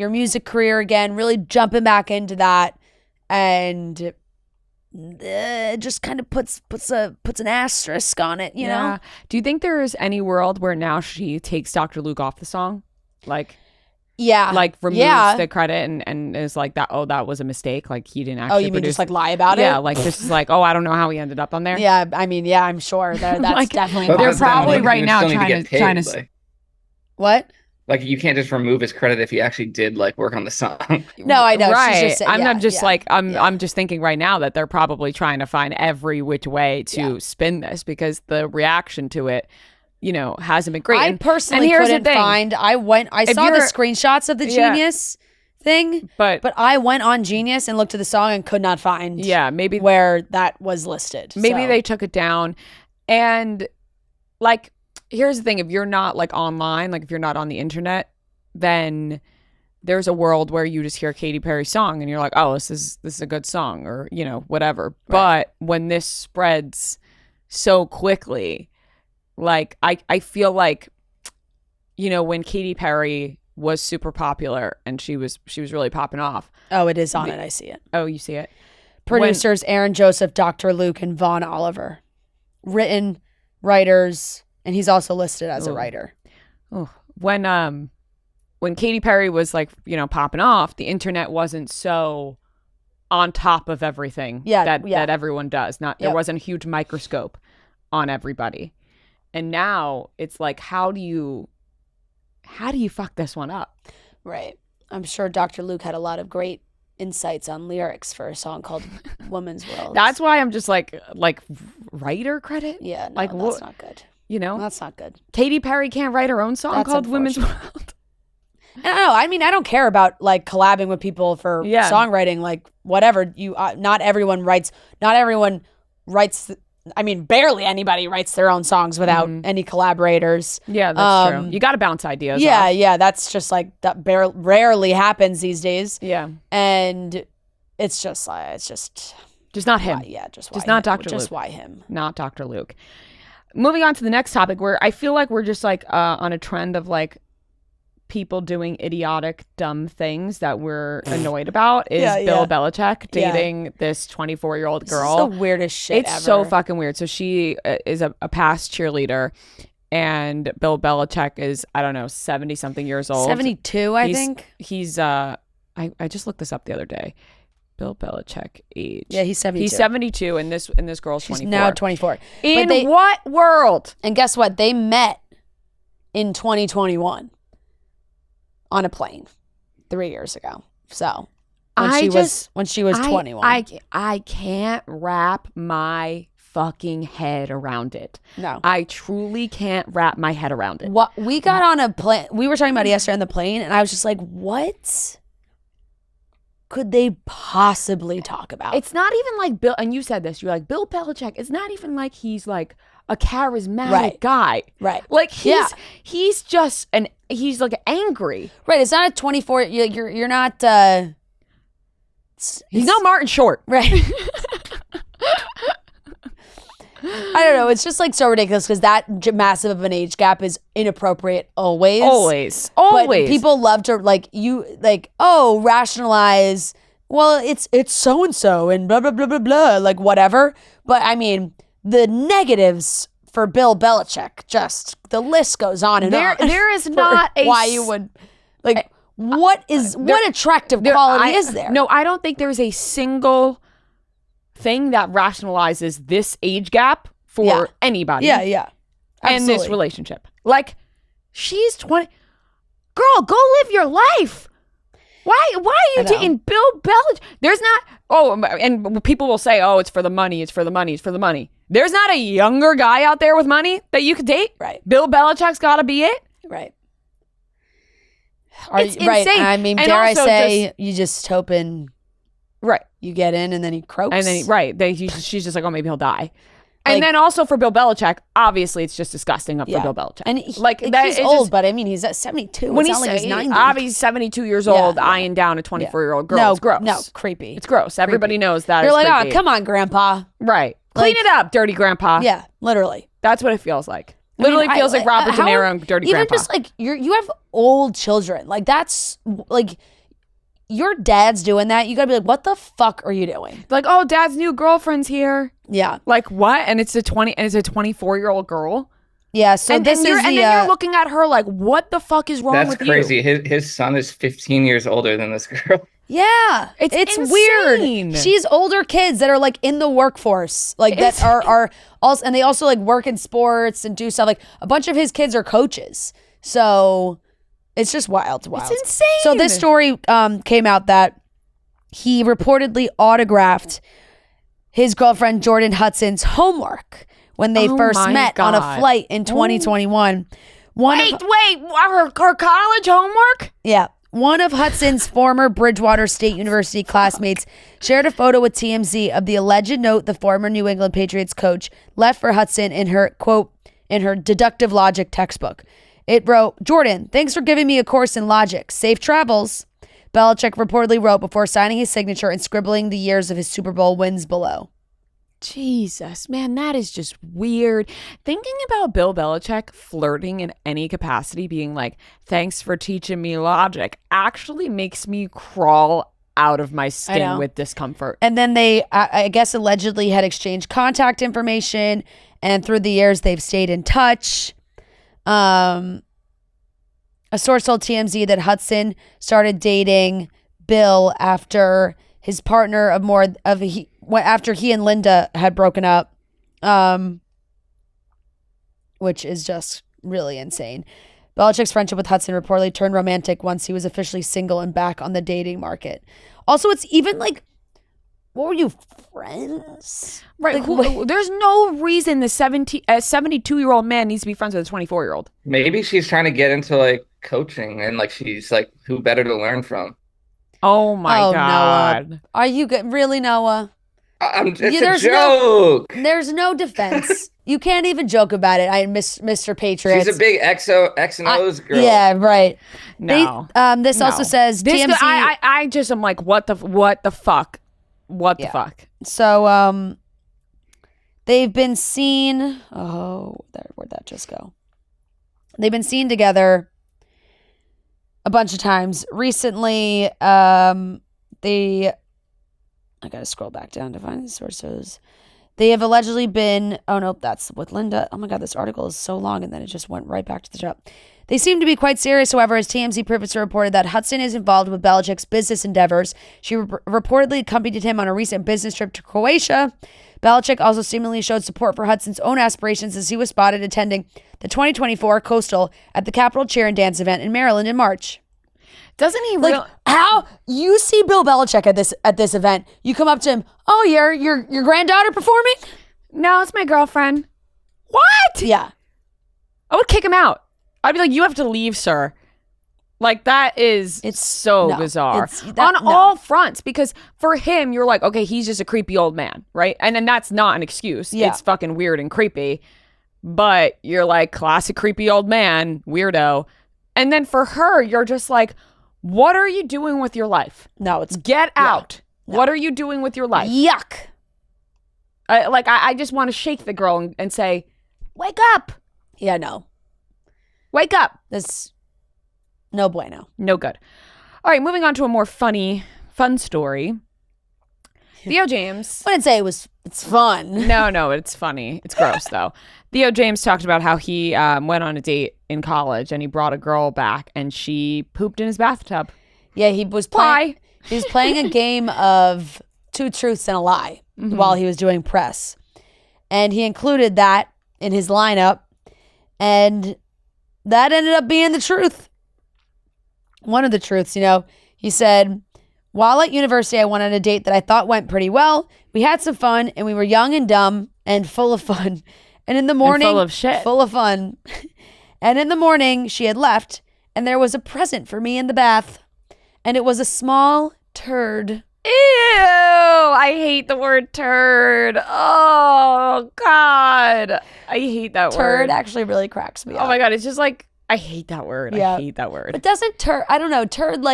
music career again, really jumping back into that, and it just kind of puts an asterisk on it, you know? Do you think there is any world where now she takes Dr. Luke off the song? Like, like removes the credit and is like that, oh, that was a mistake. Like, he didn't actually you mean just like lie about it? Yeah, like this is like, oh, I don't know how he ended up on there. Yeah, I mean, I'm sure that's like, definitely they're probably right now trying to what? Like, you can't just remove his credit if he actually did like work on the song. No, I know. Right. Just, I'm just thinking right now that they're probably trying to find every which way to spin this, because the reaction to it, you know, hasn't been great. I personally couldn't find. I saw the screenshots of the Genius thing, but I went on Genius and looked at the song and could not find. Maybe where that was listed. Maybe they took it down, and like. Here's the thing, if you're not like online, like if you're not on the internet, then there's a world where you just hear Katy Perry's song and you're like, oh, this is a good song, or, you know, whatever. Right. But when this spreads so quickly, like I feel like, you know, when Katy Perry was super popular and she was really popping off. Oh, it is on it. I see it. Oh, you see it. Producers Aaron Joseph, Dr. Luke, and Vaughn Oliver. Written, writers. And he's also listed as a writer. Oh, when Katy Perry was like, you know, popping off, the internet wasn't so on top of everything that everyone does. There wasn't a huge microscope on everybody. And now it's like, how do you fuck this one up? Right. I'm sure Dr. Luke had a lot of great insights on lyrics for a song called Woman's World. That's why I'm just like writer credit? Yeah, no, like, that's not good. You know? That's not good. Katy Perry can't write her own song called Women's World. And I don't know. I mean, I don't care about like collabing with people for songwriting, like whatever. Not everyone writes. I mean, barely anybody writes their own songs without any collaborators. Yeah, that's true. You got to bounce ideas. Yeah. That's just like that. Rarely happens these days. Yeah, and it's just not him. Just not Dr. Luke. Just why him? Not Dr. Luke. Moving on to the next topic, where I feel like we're just like on a trend of like people doing idiotic, dumb things that we're annoyed about is Bill Belichick dating this 24-year-old girl. This is the weirdest shit ever. It's so fucking weird. So she is a past cheerleader, and Bill Belichick is, I don't know, 70-something years old. 72, I think. He's, I just looked this up the other day. Bill Belichick age. Yeah, he's 72. He's 72, and this girl's 24. She's now 24. In what world? And guess what? They met in 2021 on a plane 3 years ago. So when she was 21. I can't wrap my fucking head around it. No. I truly can't wrap my head around it. What we got on a plane, we were talking about it yesterday on the plane, and I was just like, what could they possibly talk about? It's not even like Bill, and you said this, you're like, Bill Belichick, it's not even like he's like a charismatic guy. Right. Like he's just he's like angry. Right. It's not a 24, you're not, he's not Martin Short. Right. I don't know. It's just like so ridiculous because that massive of an age gap is inappropriate always. Always. But people love to rationalize. Well, it's so and so and blah blah blah blah blah, like whatever. But I mean, the negatives for Bill Belichick, just the list goes on and on. There is not a why you would like. What attractive quality is there? No, I don't think there's a single thing that rationalizes this age gap for anybody. Yeah. Absolutely. And this relationship. Like, she's 20. Girl, go live your life. Why are you dating Bill Belichick? There's not, and people will say, it's for the money, it's for the money, it's for the money. There's not a younger guy out there with money that you could date. Right. Bill Belichick's got to be it. Right. It's insane. I mean, dare I say, you just hoping... Right. You get in and then he croaks. And then, she's just like, maybe he'll die. And then also for Bill Belichick, obviously it's just disgusting for Bill Belichick. And he's old, but I mean, he's at 72. When he's 90. Obviously 72 years old, eyeing down a 24-year-old girl. No, it's gross. No, creepy. It's gross. Everybody knows that. You're like, creepy. Come on, Grandpa. Right. Clean it up, dirty Grandpa. Yeah, literally. That's what it feels like. Literally feels like Robert De Niro and dirty Grandpa. Even just like, you have old children. Like, that's like... Your dad's doing that. You gotta be like, what the fuck are you doing? Like, dad's new girlfriend's here. Yeah. Like what? And it's a 24-year-old girl. Yeah. So and then you're looking at her like, what the fuck is wrong with you? That's crazy. His son is 15 years older than this girl. Yeah. It's weird. She's older kids that are like in the workforce, like that are also, and they also like work in sports and do stuff. Like a bunch of his kids are coaches. So it's just wild. It's insane. So this story came out that he reportedly autographed his girlfriend Jordan Hudson's homework when they first met on a flight in 2021. Wait, her college homework? Yeah. One of Hudson's former Bridgewater State University classmates shared a photo with TMZ of the alleged note the former New England Patriots coach left for Hudson in her, quote, in her deductive logic textbook. It wrote, "Jordan, thanks for giving me a course in logic. Safe travels." Belichick reportedly wrote before signing his signature and scribbling the years of his Super Bowl wins below. Jesus, man, that is just weird. Thinking about Bill Belichick flirting in any capacity, being like, thanks for teaching me logic, actually makes me crawl out of my skin with discomfort. And then they, I guess, allegedly had exchanged contact information, and through the years, they've stayed in touch. A source told TMZ that Hudson started dating Bill after his partner after he and Linda had broken up, which is just really insane. Belichick's friendship with Hudson reportedly turned romantic once he was officially single and back on the dating market. Also, it's even like what were you, friends? Right. There's no reason the 72-year-old man needs to be friends with a 24-year-old. Maybe she's trying to get into like coaching and like she's like, who better to learn from? Oh my God. Noah. Are you good? Really, Noah? It's a joke. There's no defense. You can't even joke about it. I miss Mr. Patriots. She's a big X and O's girl. Yeah, right. No. This also says TMZ. I just am like, what the fuck? What the fuck? So they've been seen. Oh, where'd that just go? They've been seen together a bunch of times recently. I gotta scroll back down to find the sources. They have allegedly been. Oh no, that's with Linda. Oh my God, this article is so long, and then it just went right back to the top. They seem to be quite serious, however, as TMZ previously reported that Hudson is involved with Belichick's business endeavors. She reportedly accompanied him on a recent business trip to Croatia. Belichick also seemingly showed support for Hudson's own aspirations as he was spotted attending the 2024 Coastal at the Capitol Cheer and Dance event in Maryland in March. Doesn't he how you see Bill Belichick at this event? You come up to him. Oh, your granddaughter performing? No, it's my girlfriend. What? Yeah, I would kick him out. I'd be like, you have to leave, sir. Like it's so bizarre all fronts, because for him, you're like, okay, he's just a creepy old man, right? And then that's not an excuse. Yeah. It's fucking weird and creepy, but you're like, classic creepy old man, weirdo. And then for her, you're just like, what are you doing with your life? No, it's get out. No. What are you doing with your life? Yuck. I just want to shake the girl and say, wake up. Yeah, no. Wake up. This no bueno. No good. All right, moving on to a more fun story. Theo James. I wouldn't say it's fun. No, it's funny. It's gross though. Theo James talked about how he went on a date in college and he brought a girl back and she pooped in his bathtub. Yeah, he was playing a game of 2 truths and a lie while he was doing press. And he included that in his lineup, and that ended up being the truth. One of the truths, he said, while at university, I went on a date that I thought went pretty well. We had some fun, and we were young and dumb and full of fun. And in the morning, and full of shit. Full of fun. And in the morning, she had left, and there was a present for me in the bath. And it was a small turd. Ew, I hate the word turd. Oh, God. I hate that turd word. Turd actually really cracks me up. Oh, my God. It's just like, I hate that word. Yeah. I hate that word. But doesn't turd, I don't know, turd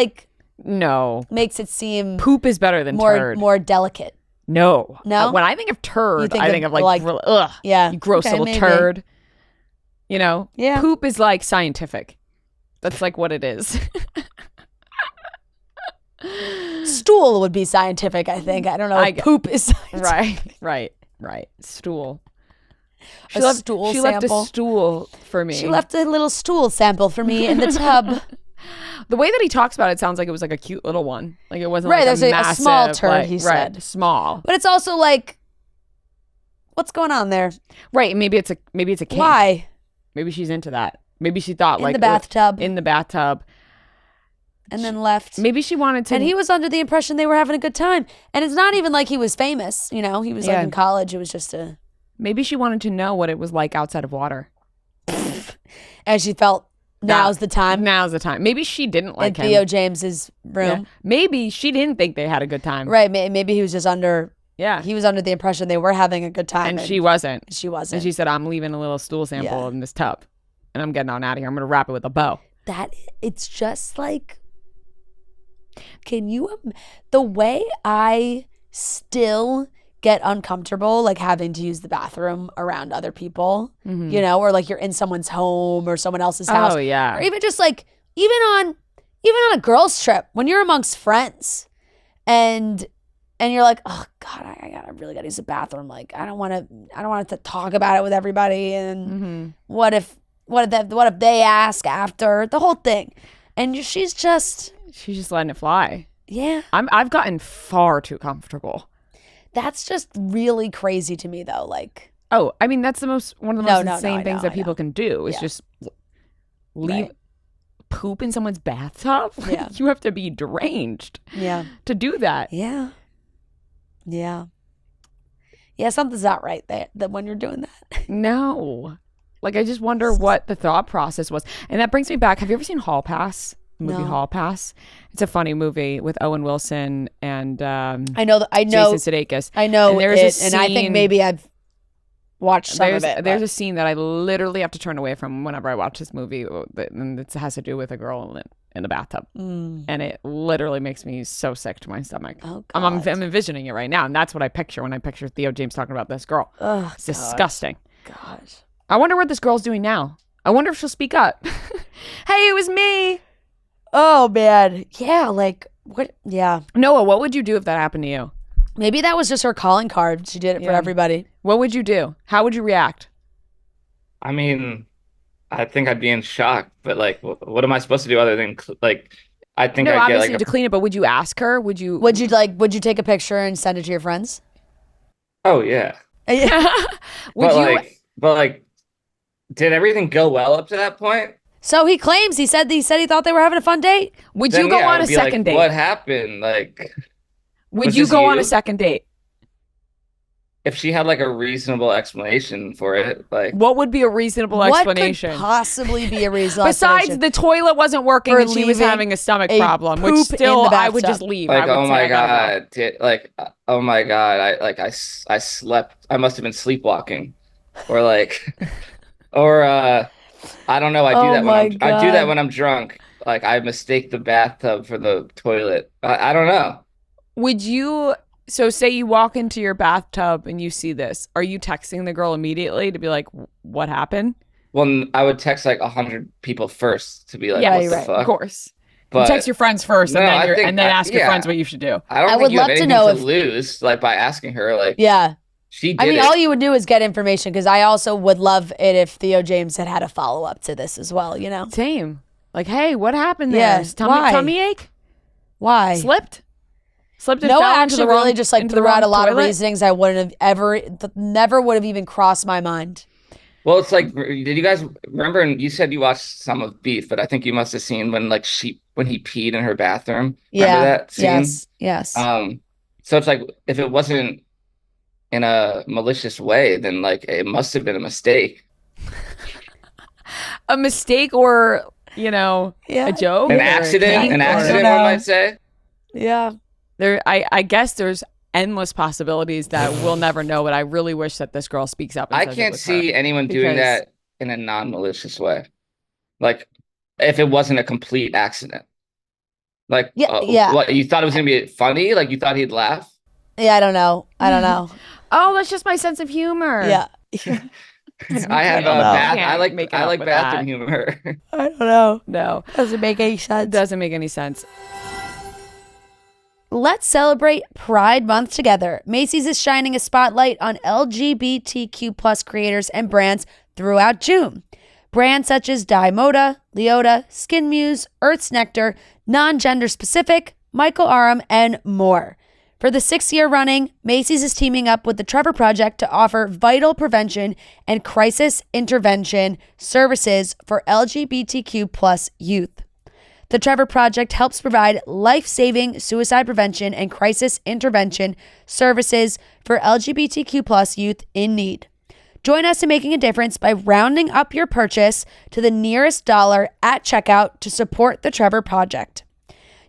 no. makes it seem poop is better than turd. More delicate. No. No? When I think of turd, I think of ugh. Yeah. You gross little turd. Yeah. Poop is like scientific. That's like what it is. Stool would be scientific, I think. I don't know. Poop is scientific. Right. Stool. She left a stool for me. She left a little stool sample for me in the tub. The way that he talks about it sounds like it was like a cute little one. Like it wasn't there's a massive, small turd, he said. Right, small. But it's also like, what's going on there? Right, maybe it's a kink. Why? Maybe she's into that. Maybe she thought in the bathtub. In the bathtub. And then left. Maybe she wanted to. And he was under the impression they were having a good time. And it's not even like he was famous. He was like in college. It was just a. Maybe she wanted to know what it was like outside of water. And she felt now's the time. Now's the time. Maybe she didn't like him. In Theo James's room. Yeah. Maybe she didn't think they had a good time. Right. Maybe he was just under. Yeah. He was under the impression they were having a good time. And she wasn't. She wasn't. And she said, I'm leaving a little stool sample in this tub. And I'm getting on out of here. I'm going to wrap it with a bow. It's just like. Can you, the way I still get uncomfortable, like having to use the bathroom around other people, or like you're in someone's home or someone else's house. Oh yeah. Or even just like, even on a girls trip, when you're amongst friends and you're like, oh God, I really gotta use the bathroom. Like, I don't want to talk about it with everybody. And what if they ask after, the whole thing. And she's just letting it fly. Yeah. I've gotten far too comfortable. That's just really crazy to me though. Like, oh, I mean, that's one of the most insane things that people can do is just leave poop in someone's bathtub. Like, you have to be deranged to do that. Yeah. Yeah. Yeah, something's not right there that when you're doing that. No. Like, I just wonder what the thought process was. And that brings me back. Have you ever seen Hall Pass? Movie No. Hall Pass. It's a funny movie with Owen Wilson and I know Jason Sudeikis. I know and there's it, a scene, and I think maybe I've watched some of it. There's a scene that I literally have to turn away from whenever I watch this movie, and it has to do with a girl in the bathtub, and it literally makes me so sick to my stomach. Oh, I'm envisioning it right now, and that's what I picture when I picture Theo James talking about this girl. Oh, it's disgusting. Gosh. I wonder what this girl's doing now. I wonder if she'll speak up. Hey, it was me. Oh man, yeah. Like what? Yeah. Noah, what would you do if that happened to you? Maybe that was just her calling card. She did it for everybody. What would you do? How would you react? I mean, I think I'd be in shock, but like, what am I supposed to do other than like? I think I'd obviously get like to clean it, but would you ask her? Would you take a picture and send it to your friends? Oh yeah. Would but like, did everything go well up to that point? So he claims he said he thought they were having a fun date. Would you go on a second date? What happened? Like, would you go on a second date? If she had like a reasonable explanation for it, like what would be a reasonable explanation? What could possibly be a reasonable besides the toilet wasn't working and she was having a stomach problem, which still I would just leave. Like, oh my god, oh my god, I slept. I must have been sleepwalking, or like, or I don't know. I do that when I'm drunk. Like I mistake the bathtub for the toilet. I don't know. Would you? So say you walk into your bathtub and you see this. Are you texting the girl immediately to be like, what happened? Well, I would text like 100 people first to be like, what the fuck? Of course. But you text your friends first and then ask your friends what you should do. I don't think you have anything to lose like by asking her. Like, she did it. All you would do is get information, because I also would love it if Theo James had a follow-up to this as well, you know? Same. Like, hey, what happened there? Yeah, Tummy ache? Why? Slipped and Noah fell actually into the really just like threw out a lot of reasonings I wouldn't have never would have even crossed my mind. Well, it's like, did you guys remember? And you said you watched some of Beef, but I think you must have seen when he peed in her bathroom. Remember that scene? Yes. So it's like, if it wasn't in a malicious way, then like it must have been a mistake. A mistake, or a joke, an accident. One might say. Yeah. I guess there's endless possibilities that we'll never know, but I really wish that this girl speaks up. And I can't see anyone doing that in a non-malicious way. Like, if it wasn't a complete accident. Like, what, you thought it was going to be funny? Like, you thought he'd laugh? Yeah, I don't know. Oh, that's just my sense of humor. Yeah. I like bathroom humor. I don't know. No. Doesn't make any sense. Doesn't make any sense. Let's celebrate Pride Month together. Macy's is shining a spotlight on LGBTQ plus creators and brands throughout June. Brands such as Dye Moda, Leota, SKIMS, Earth's Nectar, Non-Gender Specific, Michael Aram, and more. For the 6th year running, Macy's is teaming up with the Trevor Project to offer vital prevention and crisis intervention services for LGBTQ plus youth. The Trevor Project helps provide life-saving suicide prevention and crisis intervention services for LGBTQ plus youth in need. Join us in making a difference by rounding up your purchase to the nearest dollar at checkout to support the Trevor Project.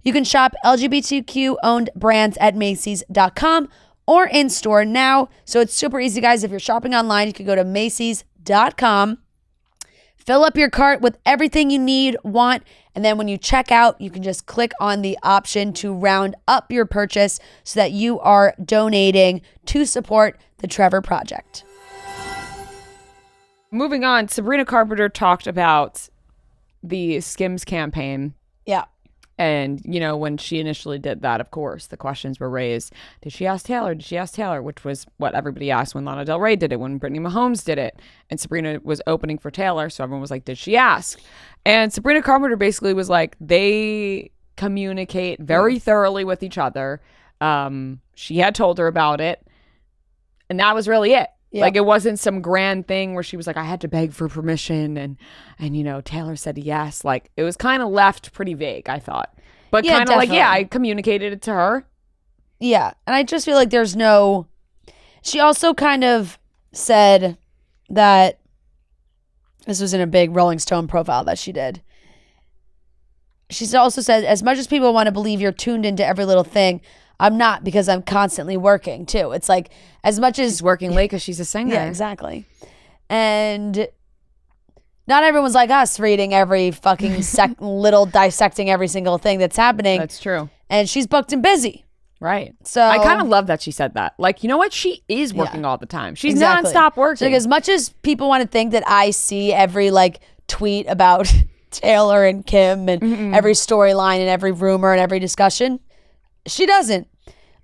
You can shop LGBTQ-owned brands at Macy's.com or in-store now. So it's super easy, guys. If you're shopping online, you can go to Macy's.com, fill up your cart with everything you need, want, and then when you check out, you can just click on the option to round up your purchase so that you are donating to support the Trevor Project. Moving on, Sabrina Carpenter talked about the SKIMS campaign. Yeah. And, when she initially did that, of course, the questions were raised. Did she ask Taylor? Did she ask Taylor? Which was what everybody asked when Lana Del Rey did it, when Brittany Mahomes did it. And Sabrina was opening for Taylor. So everyone was like, did she ask? And Sabrina Carpenter basically was like, they communicate very thoroughly with each other. She had told her about it. And that was really it. Yep. Like, it wasn't some grand thing where she was like, I had to beg for permission and Taylor said yes. Like, it was kind of left pretty vague, I thought. But kind of like, I communicated it to her. Yeah. And I just feel like there's no... She also kind of said that... This was in a big Rolling Stone profile that she did. She's also said, as much as people want to believe you're tuned into every little thing, I'm not, because I'm constantly working too. It's like, as much as... She's working late because she's a singer. Yeah, exactly. And not everyone's like us, reading every fucking little, dissecting every single thing that's happening. That's true. And she's booked and busy. Right. So I kind of love that she said that. Like, you know what? She is working all the time. She's nonstop working. So, like, as much as people want to think that I see every like tweet about Taylor and Kim and every storyline and every rumor and every discussion, she doesn't.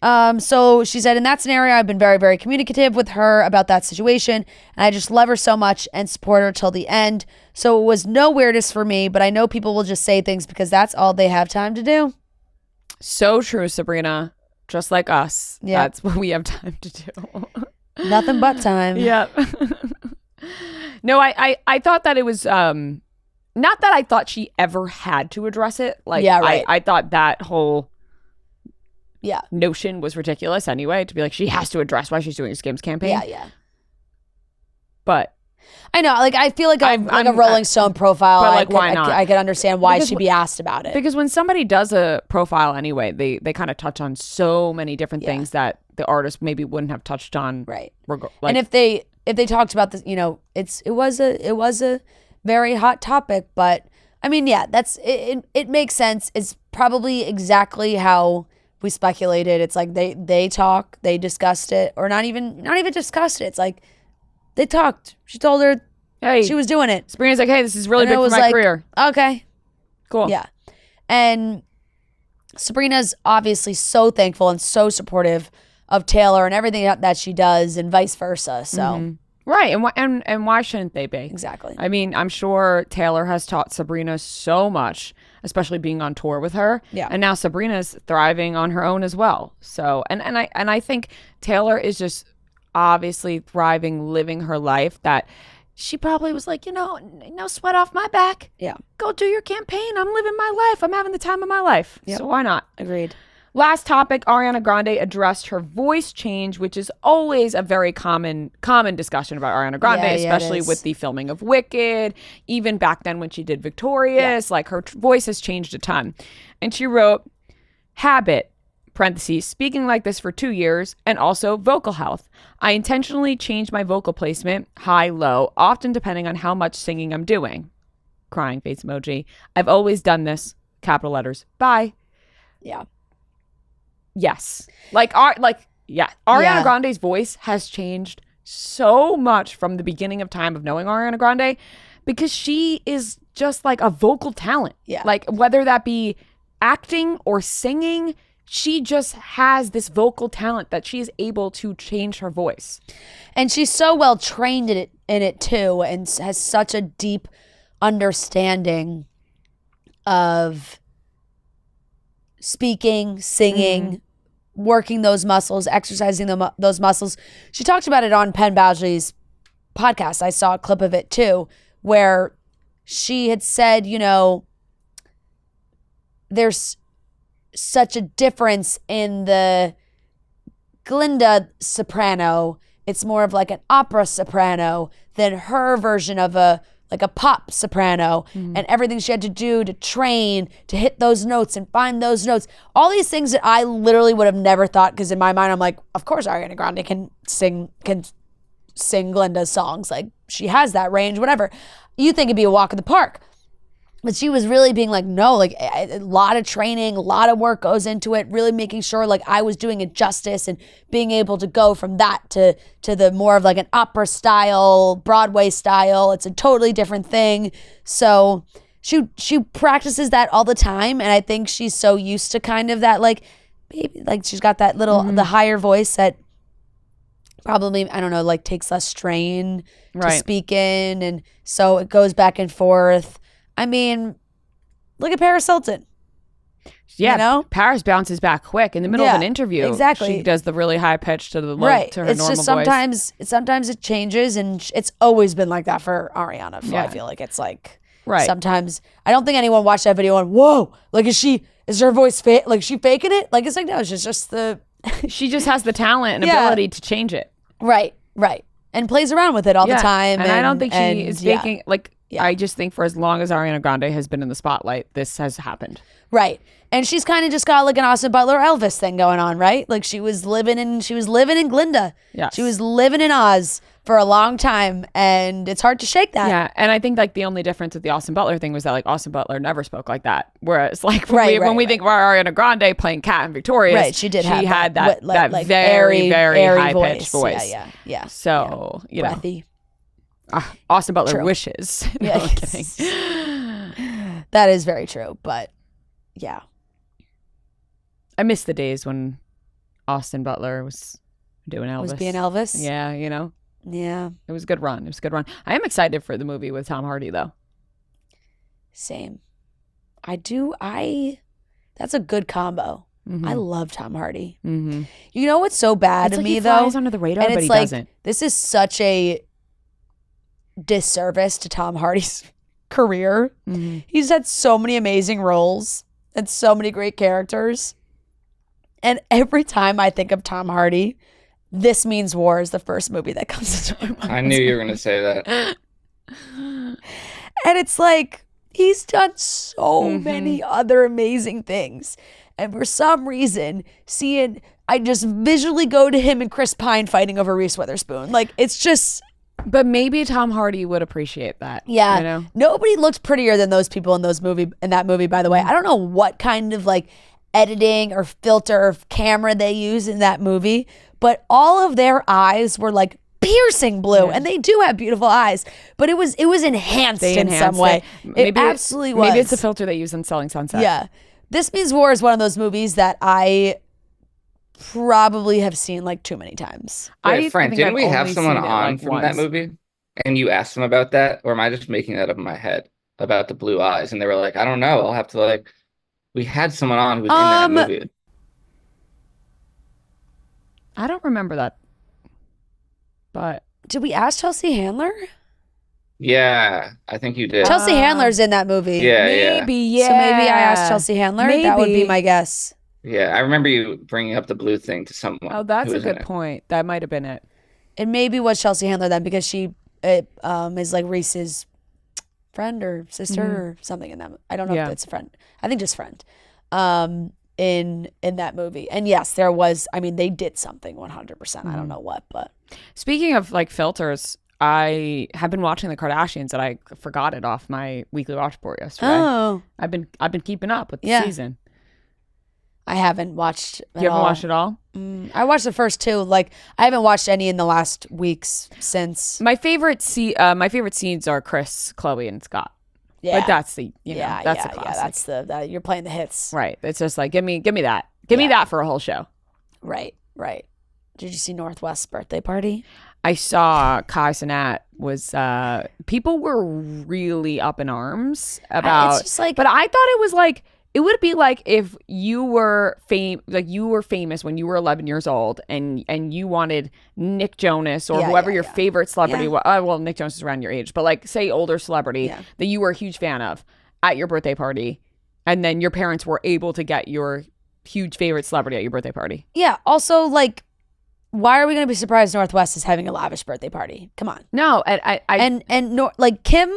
So she said, in that scenario, I've been very, very communicative with her about that situation, and I just love her so much and support her till the end. So it was no weirdness for me, but I know people will just say things because that's all they have time to do. So true, Sabrina. Just like us. Yeah. That's what we have time to do. Nothing but time. Yeah. No, I thought that it was not that I thought she ever had to address it. Like, yeah, right. I thought that whole yeah notion was ridiculous anyway, to be like, she has to address why she's doing a Skims campaign. Yeah. But I know, like, I feel like a Rolling Stone profile, but like, why not? I could understand why she'd be asked about it. Because when somebody does a profile anyway, they kind of touch on so many different things that the artist maybe wouldn't have touched on. Right. Like, and if they talked about this, you know, it was a very hot topic, but I mean, yeah, it makes sense. It's probably exactly how we speculated. It's like they discussed it, or not even discussed it. It's like they talked. She told her, hey, she was doing it. Sabrina's like, hey, this is really big for my career. Okay. Cool. Yeah. And Sabrina's obviously so thankful and so supportive of Taylor and everything that she does, and vice versa. So right, and why shouldn't they be? Exactly. I mean, I'm sure Taylor has taught Sabrina so much, especially being on tour with her. Yeah. And now Sabrina's thriving on her own as well. So, and I think Taylor is just obviously thriving, living her life, that she probably was like, no sweat off my back. Yeah. Go do your campaign. I'm living my life. I'm having the time of my life. Yep. So why not? Agreed. Last topic, Ariana Grande addressed her voice change, which is always a very common discussion about Ariana Grande, especially with the filming of Wicked, even back then when she did Victorious, like her voice has changed a ton. And she wrote, habit, parentheses, speaking like this for 2 years, and also vocal health. I intentionally change my vocal placement, high, low, often depending on how much singing I'm doing. Crying face emoji. I've always done this, capital letters, bye. Yeah. Yes. Ariana Grande's voice has changed so much from the beginning of time of knowing Ariana Grande, because she is just like a vocal talent. Yeah. Like, whether that be acting or singing, she just has this vocal talent that she is able to change her voice. And she's so well trained in it too, and has such a deep understanding of speaking, singing, working those muscles, exercising those muscles. She talked about it on Penn Badgley's podcast. I saw a clip of it too, where she had said, there's such a difference in the Glinda soprano. It's more of like an opera soprano than her version of a pop soprano, and everything she had to do to train to hit those notes and find those notes. All these things that I literally would have never thought, because in my mind I'm like, of course Ariana Grande can sing Glinda's songs. Like, she has that range, whatever. You think it'd be a walk in the park. But she was really being like, no, like a lot of training, a lot of work goes into it, really making sure like I was doing it justice, and being able to go from that to the more of like an opera style, Broadway style. It's a totally different thing. So she practices that all the time. And I think she's so used to kind of that, like, maybe like she's got that little, the higher voice that probably, I don't know, like takes less strain to speak in. And so it goes back and forth. I mean, look at Paris Hilton. Yeah, Paris bounces back quick in the middle of an interview. Exactly. She does the really high pitch to the low to her it's normal just voice. sometimes it changes, and it's always been like that for Ariana. I feel like it's like sometimes I don't think anyone watched that video and whoa, like is her voice fake? Like, is she faking it? Like, it's like, no, it's just the She just has the talent and ability to change it. Right. And plays around with it all the time. And I don't think she is making I just think for as long as Ariana Grande has been in the spotlight, this has happened. Right. And she's kind of just got like an Austin Butler Elvis thing going on, right? Like she was living in Glinda. Yeah. She was living in Oz for a long time, and it's hard to shake that. Yeah. And I think like the only difference with the Austin Butler thing was that like Austin Butler never spoke like that. Whereas like when we think about Ariana Grande playing Kat and Victorious, right, she had that like very, very high pitched voice. Yeah. So you know. Breathy. Austin Butler wishes. No, I'm kidding. That is very true, but yeah. I miss the days when Austin Butler was doing Elvis. Was being Elvis? Yeah, you know? Yeah. It was a good run. I am excited for the movie with Tom Hardy, though. Same. That's a good combo. Mm-hmm. I love Tom Hardy. Mm-hmm. You know what's so bad to me, though? He flies under the radar, but he doesn't. This is such a disservice to Tom Hardy's career. Mm-hmm. He's had so many amazing roles and so many great characters. And every time I think of Tom Hardy, This Means War is the first movie that comes into my mind. I knew you were going to say that. And it's like, he's done so many other amazing things. And for some reason, I just visually go to him and Chris Pine fighting over Reese Witherspoon. Like, it's just... But maybe Tom Hardy would appreciate that. Yeah. You know? Nobody looked prettier than those people in that movie, by the way. I don't know what kind of like editing or filter or camera they use in that movie, but all of their eyes were like piercing blue, and they do have beautiful eyes, but it was enhanced in some way. It absolutely was. Maybe it's a filter they use in Selling Sunset. Yeah. This Means War is one of those movies that I probably have seen like too many times. Wait, Frank, didn't we have someone on from that movie? And you asked them about that? Or am I just making that up in my head about the blue eyes? And they were like, I don't know. I'll have to like... We had someone on who was in that movie. I don't remember that. But did we ask Chelsea Handler? Yeah, I think you did. Chelsea Handler's in that movie. Yeah, maybe. So maybe I asked Chelsea Handler. Maybe. That would be my guess. Yeah, I remember you bringing up the blue thing to someone. Oh, that's a good point. That might have been it. It maybe was Chelsea Handler then, because she is like Reese's friend or sister or something in that. I don't know if it's a friend. I think just friend. In that movie. And yes, there was, I mean, they did something 100%. I don't know what, but. Speaking of like filters, I have been watching the Kardashians and I forgot it off my weekly watch report yesterday. Oh. I've been keeping up with the season. I haven't watched it. You haven't watched it all? I watched the first two. Like, I haven't watched any in the last weeks since. My favorite scenes are Chris, Chloe, and Scott. Yeah, but that's the that's the classic. Yeah, that's the you're playing the hits. Right. It's just like give me that. Give me that for a whole show. Right. Did you see Northwest's birthday party? I saw Kai Cenat was people were really up in arms about. It's just like, but I thought it was like. It would be like if you were famous when you were 11 years old and you wanted Nick Jonas or whoever your favorite celebrity was. Well, Nick Jonas is around your age, but like say older celebrity that you were a huge fan of at your birthday party, and then your parents were able to get your huge favorite celebrity at your birthday party. Yeah. Also, like, why are we going to be surprised Northwest is having a lavish birthday party? Come on. No, like Kim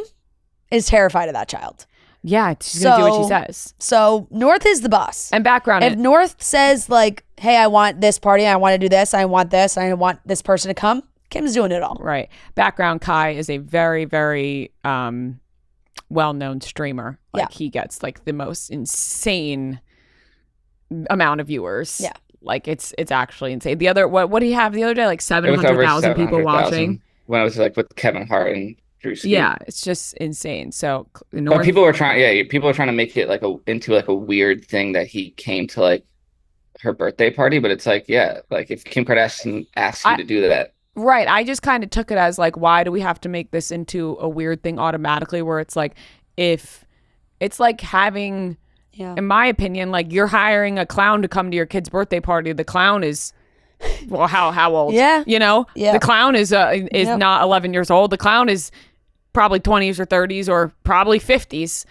is terrified of that child. Yeah, she's going to do what she says. So North is the boss. And background If North says like, hey, I want this party, I want to do this, I want this, I want this person to come, Kim's doing it all. Right. Background, Kai is a very, very well-known streamer. Like he gets like the most insane amount of viewers. Yeah. Like it's actually insane. The other, what did he have the other day? Like 700,000 people watching. When I was like with Kevin Hart and Drewski. Yeah, it's just insane. So but people were trying to make it like into a weird thing that he came to like her birthday party, but it's like, like if Kim Kardashian asks you to do that. Right. I just kind of took it as like, why do we have to make this into a weird thing automatically, where it's like, if it's like having, in my opinion, like you're hiring a clown to come to your kid's birthday party. The clown is, well, how old? Yeah. You know? Yeah. The clown is not 11 years old. The clown is probably 20s or 30s or probably 50s.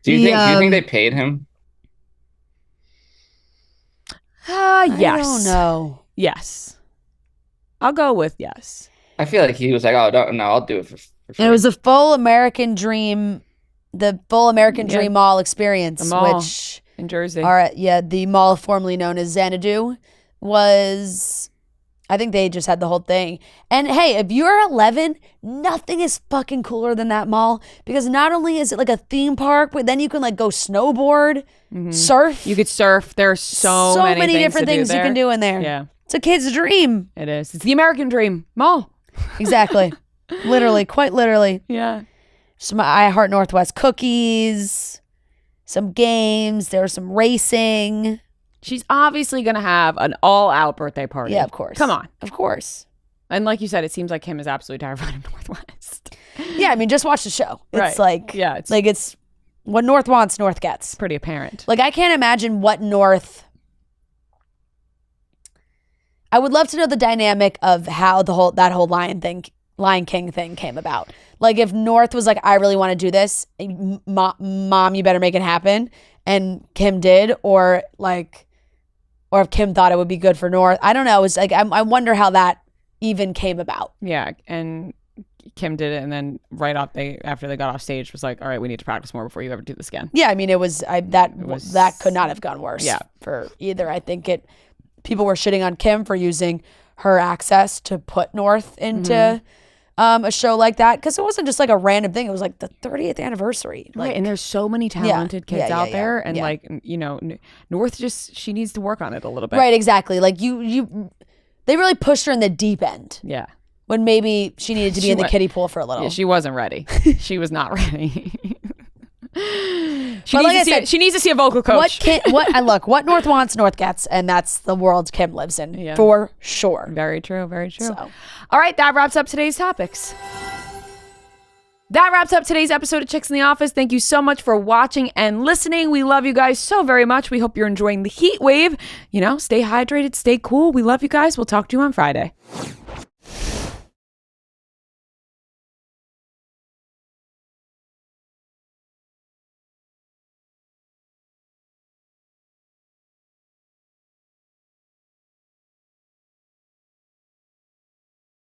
Do you think they paid him? Yes. I don't know. Yes. I'll go with yes. I feel like he was like, oh, no, I'll do it for free. It was a full American Dream, the full American Dream Mall experience, which in Jersey. The mall formerly known as Xanadu was, I think they just had the whole thing. And hey, if you're 11, nothing is fucking cooler than that mall, because not only is it like a theme park, but then you can like go snowboard, surf. You could surf. There are so many different things you can do in there. Yeah. It's a kid's dream. It is. It's the American Dream Mall. Exactly. Literally, quite literally. Yeah. Some I Heart Northwest cookies, some games, there was some racing. She's obviously going to have an all-out birthday party. Yeah, of course. Come on. Of course. And like you said, it seems like Kim is absolutely terrified of Northwest. Yeah, I mean, just watch the show. It's right. It's what North wants, North gets. Pretty apparent. Like, I can't imagine what North... I would love to know the dynamic of how that whole Lion King thing came about. Like, if North was like, I really want to do this, mom, you better make it happen, and Kim did, or if Kim thought it would be good for North. I don't know. It's like, I wonder how that even came about. Yeah, and Kim did it, and then after they got off stage was like, all right, we need to practice more before you ever do this again. Yeah, I mean, that could not have gone worse. Yeah. For either. I think people were shitting on Kim for using her access to put North into a show like that, because it wasn't just like a random thing. It was like the 30th anniversary. Right, and there's so many talented kids out there, and like, you know, North she needs to work on it a little bit. Right, exactly. Like they really pushed her in the deep end. Yeah. When maybe she needed to be in the kiddie pool for a little. Yeah, she wasn't ready. She was not ready. She needs to see a vocal coach. What North wants, North gets, and that's the world Kim lives in, for sure. Very true, very true. So. All right, that wraps up today's topics. That wraps up today's episode of Chicks in the Office. Thank you so much for watching and listening. We love you guys so very much. We hope you're enjoying the heat wave. You know, stay hydrated, stay cool. We love you guys. We'll talk to you on Friday.